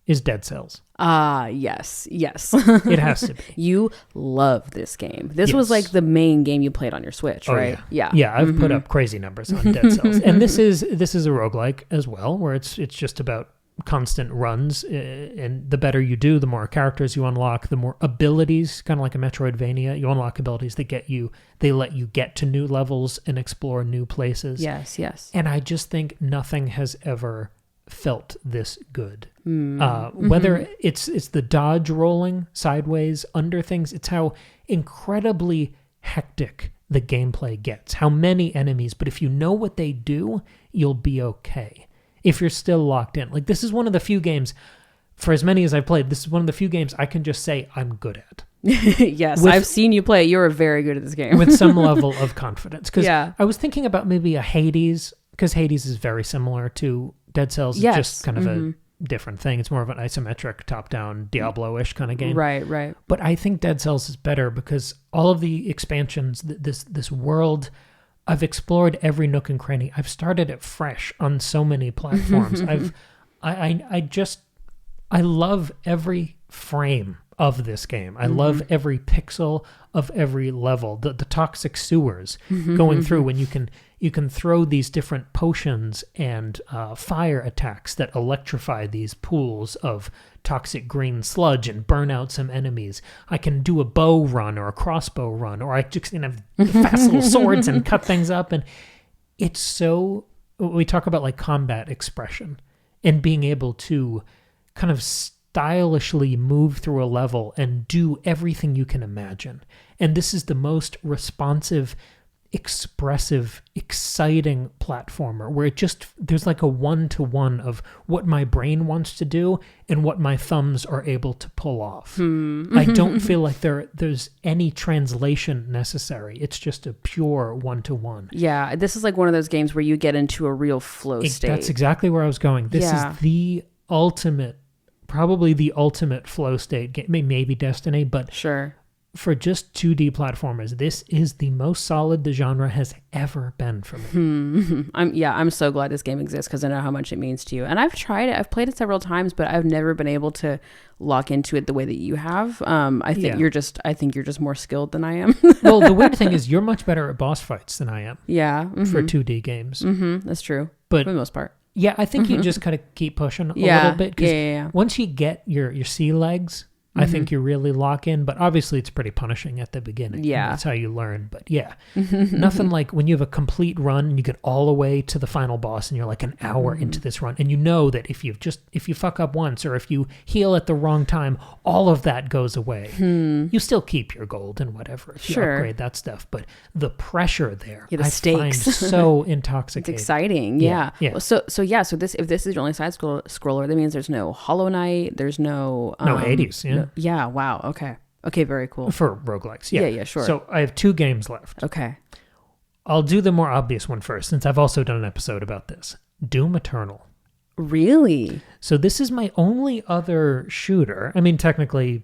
is Dead Cells. Yes. It has to be. You love this game. This was like the main game you played on your Switch, right? Yeah, I've put up crazy numbers on Dead Cells. And this is a roguelike as well, where it's just about constant runs, and the better you do, the more characters you unlock, the more abilities, kind of like a Metroidvania. You unlock abilities that they let you get to new levels and explore new places. Yes. And I just think nothing has ever felt this good. Whether it's the dodge rolling sideways under things, it's how incredibly hectic the gameplay gets, how many enemies, but if you know what they do, you'll be okay. If you're still locked in. Like, this is one of the few games, for as many as I've played, this is one of the few games I can just say I'm good at. Yes, I've seen you play. You're very good at this game. With some level of confidence. Because I was thinking about maybe a Hades, because Hades is very similar to Dead Cells. It's just kind of a different thing. It's more of an isometric, top-down, Diablo-ish kind of game. Right. But I think Dead Cells is better because all of the expansions, this world... I've explored every nook and cranny. I've started it fresh on so many platforms. I love every frame of this game. I love every pixel of every level. The toxic sewers going through when you can throw these different potions and fire attacks that electrify these pools of toxic green sludge and burn out some enemies. I can do a bow run or a crossbow run, or I just can have fast little swords and cut things up. And it's so, we talk about like combat expression and being able to kind of stylishly move through a level and do everything you can imagine. And this is the most responsive, expressive, exciting platformer where there's like a one-to-one of what my brain wants to do and what my thumbs are able to pull off. I don't feel like there's any translation necessary. It's just a pure one-to-one. Yeah, this is like one of those games where you get into a real flow state. That's exactly where I was going. This is the ultimate, probably the ultimate flow state game. Maybe Destiny, but sure. For just 2D platformers, this is the most solid the genre has ever been for me. I'm so glad this game exists because I know how much it means to you. And I've tried it. I've played it several times, but I've never been able to lock into it the way that you have. I think you're just more skilled than I am. Well, the weird thing is you're much better at boss fights than I am. Yeah. For 2D games. That's true. But for the most part. Yeah, I think you just kind of keep pushing a little bit. Yeah. Once you get your sea legs I think you really lock in, but obviously it's pretty punishing at the beginning. Yeah. That's how you learn. But yeah, nothing like when you have a complete run and you get all the way to the final boss and you're like an hour into this run and you know that if you fuck up once or if you heal at the wrong time, all of that goes away. You still keep your gold and whatever if you upgrade that stuff, but the pressure there, the stakes. Find so intoxicating. It's exciting. Yeah. Well, so if this is your only side scroller, that means there's no Hollow Knight, there's no Hades. Yeah. Wow. Okay. Very cool. For roguelikes. Yeah. Yeah. Sure. So I have 2 games left. Okay. I'll do the more obvious one first, since I've also done an episode about this. Doom Eternal. Really? So this is my only other shooter. I mean, technically,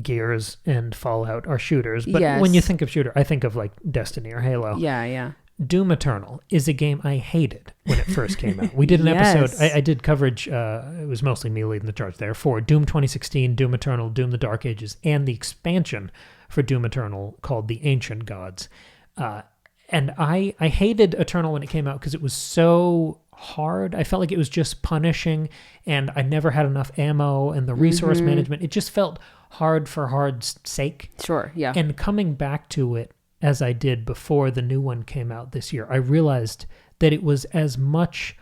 Gears and Fallout are shooters, but when you think of shooter, I think of like Destiny or Halo. Yeah. Doom Eternal is a game I hated when it first came out. We did an episode, I did coverage, it was mostly me leading the charge there, for Doom 2016, Doom Eternal, Doom the Dark Ages, and the expansion for Doom Eternal called The Ancient Gods. And I hated Eternal when it came out because it was so hard. I felt like it was just punishing, and I never had enough ammo, and the resource management, it just felt hard for hard's sake. Sure, yeah. And coming back to it, as I did before the new one came out this year, I realized that it was as much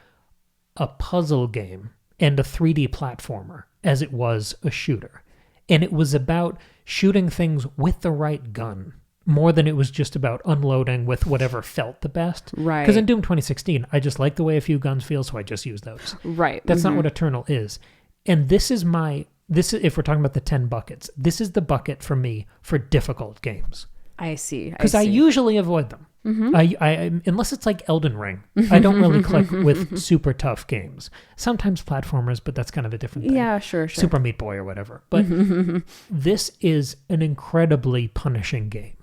a puzzle game and a 3D platformer as it was a shooter. And it was about shooting things with the right gun more than it was just about unloading with whatever felt the best. Right. Because in Doom 2016, I just liked the way a few guns feel, so I just used those. Right. That's not what Eternal is. And this is if we're talking about the 10 buckets, this is the bucket for me for difficult games. I see. Because I usually avoid them. I unless it's like Elden Ring. I don't really click with super tough games. Sometimes platformers, but that's kind of a different thing. Yeah, sure. Super Meat Boy or whatever. But this is an incredibly punishing game.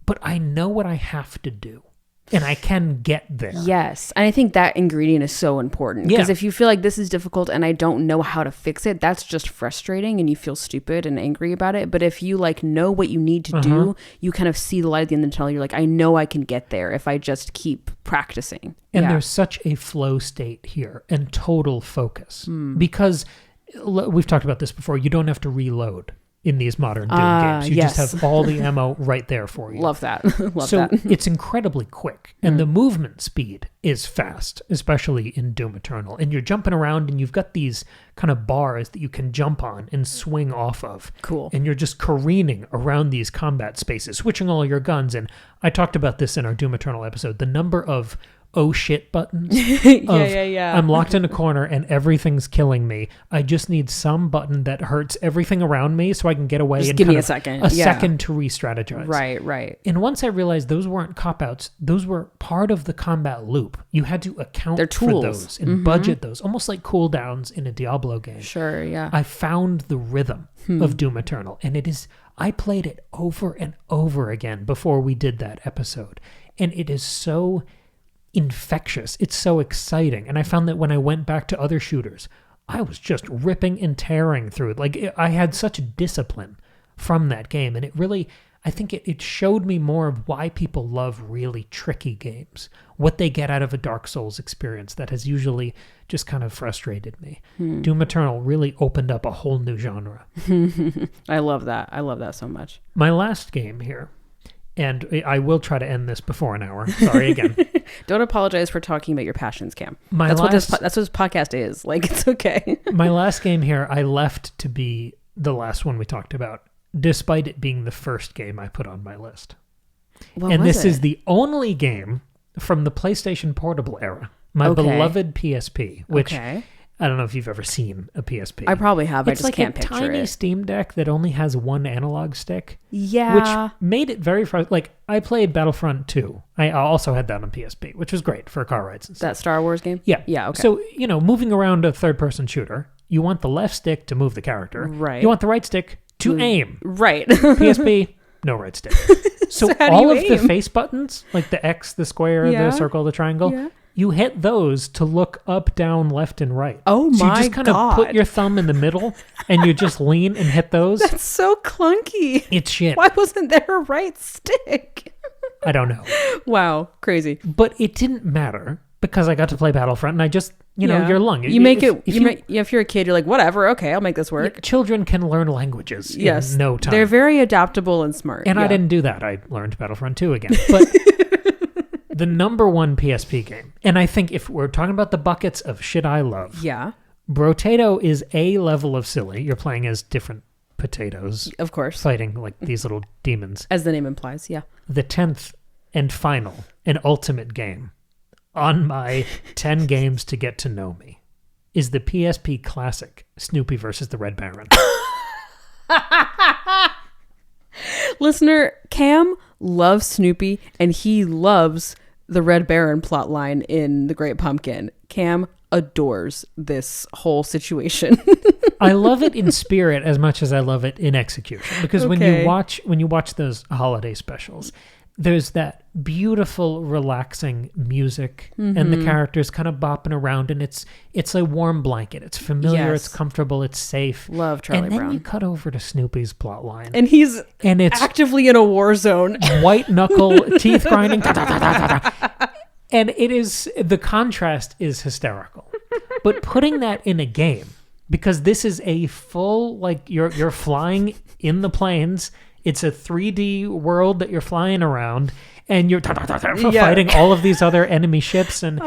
But I know what I have to do. And I can get there. Yes. And I think that ingredient is so important. Because if you feel like this is difficult and I don't know how to fix it, that's just frustrating and you feel stupid and angry about it. But if you like know what you need to do, you kind of see the light at the end of the tunnel. You're like, I know I can get there if I just keep practicing. And there's such a flow state here and total focus. Because we've talked about this before. You don't have to reload in these modern Doom games. You just have all the ammo right there for you. Love that. So it's incredibly quick. And the movement speed is fast, especially in Doom Eternal. And you're jumping around and you've got these kind of bars that you can jump on and swing off of. Cool. And you're just careening around these combat spaces, switching all your guns. And I talked about this in our Doom Eternal episode. The number of oh shit buttons. I'm locked in a corner and everything's killing me. I just need some button that hurts everything around me so I can get away. Just and give me a second. Second to re-strategize. Right. And once I realized those weren't cop-outs, those were part of the combat loop. You had to account for those and budget those, almost like cooldowns in a Diablo game. Sure, yeah. I found the rhythm of Doom Eternal, and I played it over and over again before we did that episode. And it is so infectious. It's so exciting. And I found that when I went back to other shooters, I was just ripping and tearing through it. Like I had such discipline from that game. And it really, I think it showed me more of why people love really tricky games, what they get out of a Dark Souls experience that has usually just kind of frustrated me. Doom Eternal really opened up a whole new genre. I love that. I love that so much. My last game here, and I will try to end this before an hour. Sorry again. Don't apologize for talking about your passions, Cam. That's what this podcast is. Like, it's okay. My last game here, I left to be the last one we talked about, despite it being the first game I put on my list. This is the only game from the PlayStation Portable era, my beloved PSP, which I don't know if you've ever seen a PSP. I probably have. It's I just can't picture it. It's like a tiny Steam Deck that only has one analog stick. Yeah. Which made it very frustrating. Like, I played Battlefront 2. I also had that on PSP, which was great for car rides and stuff. That Star Wars game? Yeah. Yeah, okay. So, moving around a third-person shooter, you want the left stick to move the character. Right. You want the right stick to aim. Right. PSP, no right stick. So all of the face buttons, like the X, the square, the circle, the triangle, you hit those to look up, down, left, and right. Oh my God. So you just kind of put your thumb in the middle and you just lean and hit those. That's so clunky. It's shit. Why wasn't there a right stick? I don't know. Wow. Crazy. But it didn't matter Because I got to play Battlefront, and I just, you're young. If you're a kid, you're like, whatever, okay, I'll make this work. Children can learn languages in no time. They're very adaptable and smart. And I didn't do that. I learned Battlefront 2 again. But the number one PSP game, and I think if we're talking about the buckets of shit I love, Brotato is a level of silly. You're playing as different potatoes. Of course. Fighting like these little demons. As the name implies, yeah. The 10th and final and ultimate game on my 10 games to get to know me is the PSP classic Snoopy versus the Red Baron. Listener, Cam loves Snoopy and he loves the Red Baron plotline in The Great Pumpkin. Cam adores this whole situation. I love it in spirit as much as I love it in execution, because when you watch those holiday specials, there's that beautiful, relaxing music, and the characters kind of bopping around, and it's a warm blanket. It's familiar, it's comfortable, it's safe. Love Charlie Brown. And then you cut over to Snoopy's plotline, and it's actively in a war zone. White knuckle, teeth grinding, and the contrast is hysterical. But putting that in a game, because this is a full, like, you're flying in the planes. It's a 3D world that you're flying around, and you're fighting all of these other enemy ships, and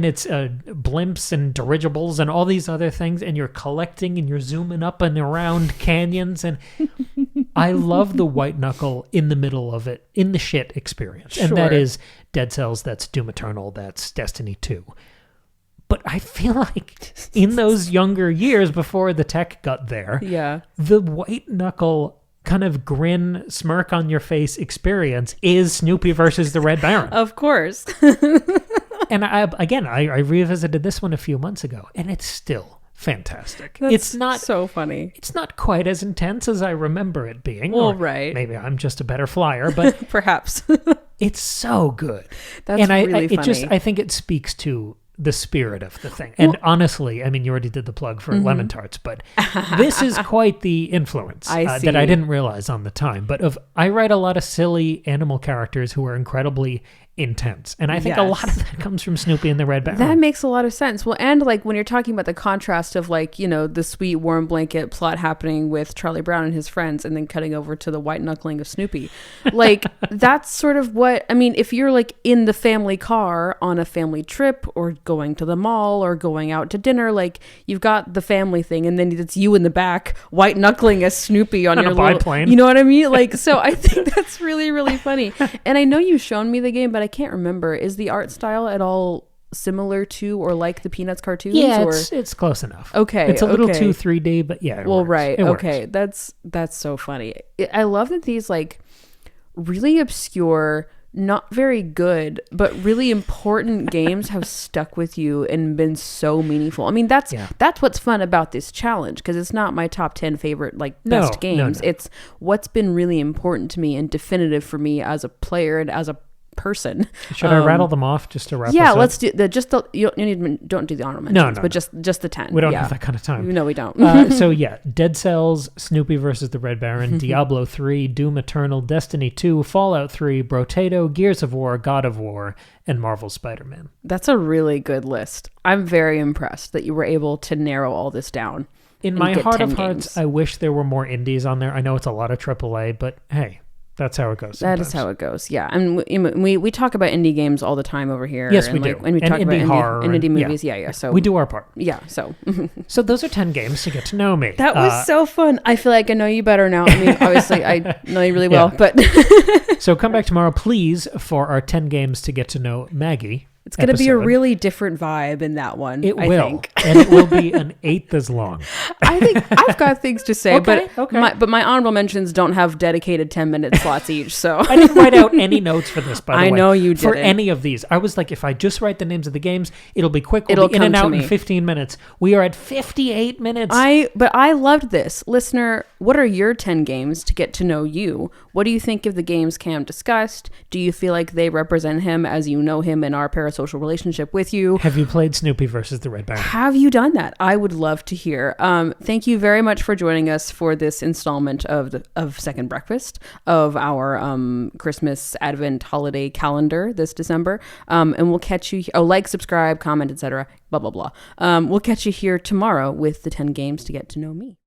it's blimps and dirigibles and all these other things, and you're collecting and you're zooming up and around canyons. And I love the white knuckle in the middle of it, in the shit experience. Sure. And that is Dead Cells, that's Doom Eternal, that's Destiny 2. But I feel like in those younger years before the tech got there, the white knuckle kind of grin, smirk on your face experience is Snoopy versus the Red Baron. Of course. And I revisited this one a few months ago, and it's still fantastic. It's not so funny. It's not quite as intense as I remember it being. Well, right. Maybe I'm just a better flyer, but perhaps. It's so good. That's really funny. I think it speaks to the spirit of the thing. And honestly, I mean, you already did the plug for Lemon Tarts, but this is quite the influence that I didn't realize on the time. But I write a lot of silly animal characters who are incredibly intense. And I think a lot of that comes from Snoopy and the Red Baron. That makes a lot of sense. Well, and like when you're talking about the contrast of like, the sweet warm blanket plot happening with Charlie Brown and his friends, and then cutting over to the white knuckling of Snoopy. Like that's sort of what, I mean, if you're like in the family car on a family trip or going to the mall or going out to dinner, like you've got the family thing, and then it's you in the back white knuckling as Snoopy on your biplane. You know what I mean? Like, so I think that's really, really funny. And I know you've shown me the game, but I can't remember. Is the art style at all similar to or like the Peanuts cartoons? Yeah, it's close enough. Okay. It's a little too 3D, but yeah. Well, works. right. It okay. works. That's so funny. I love that these like really obscure, not very good, but really important games have stuck with you and been so meaningful. I mean, that's what's fun about this challenge, because it's not my top 10 favorite like best games. No. It's what's been really important to me and definitive for me as a player and as a person. Should I rattle them off just to wrap yeah, this up? let's do don't do the honorable mentions, but just the 10. We don't have that kind of time. No, we don't. So yeah, Dead Cells, Snoopy versus the Red Baron, Diablo 3, Doom Eternal, Destiny 2, Fallout 3, Brotato, Gears of War, God of War, and Marvel Spider-Man. That's a really good list. I'm very impressed that you were able to narrow all this down. In my heart of hearts, I wish there were more indies on there. I know it's a lot of AAA, but hey, that's how it goes. That is how it goes. Yeah, and we talk about indie games all the time over here. Yes, we do. And we talk about indie horror and indie movies. Yeah. So we do our part. Yeah. So. So those are 10 games to get to know me. That was so fun. I feel like I know you better now. I mean, obviously I know you really well, but. So come back tomorrow, please, for our 10 games to get to know Maggie. It's going to be a really different vibe in that one. It will. Think. And it will be an eighth as long. I think I've got things to say, but my honorable mentions don't have dedicated 10-minute slots each. So I didn't write out any notes for this, by the way. I know you didn't. For any of these. I was like, if I just write the names of the games, it'll be quick. We'll be in and out in 15 minutes. We are at 58 minutes. But I loved this. Listener, what are your 10 games to get to know you? What do you think of the games Cam discussed? Do you feel like they represent him as you know him in our Paris social relationship with you. Have you played Snoopy versus the Red Baron? Have you done that? I would love to hear. Thank you very much for joining us for this installment of Second Breakfast of our Christmas Advent holiday calendar this December. And we'll catch you. Like, subscribe, comment, etc. Blah blah blah. We'll catch you here tomorrow with the 10 games to get to know me.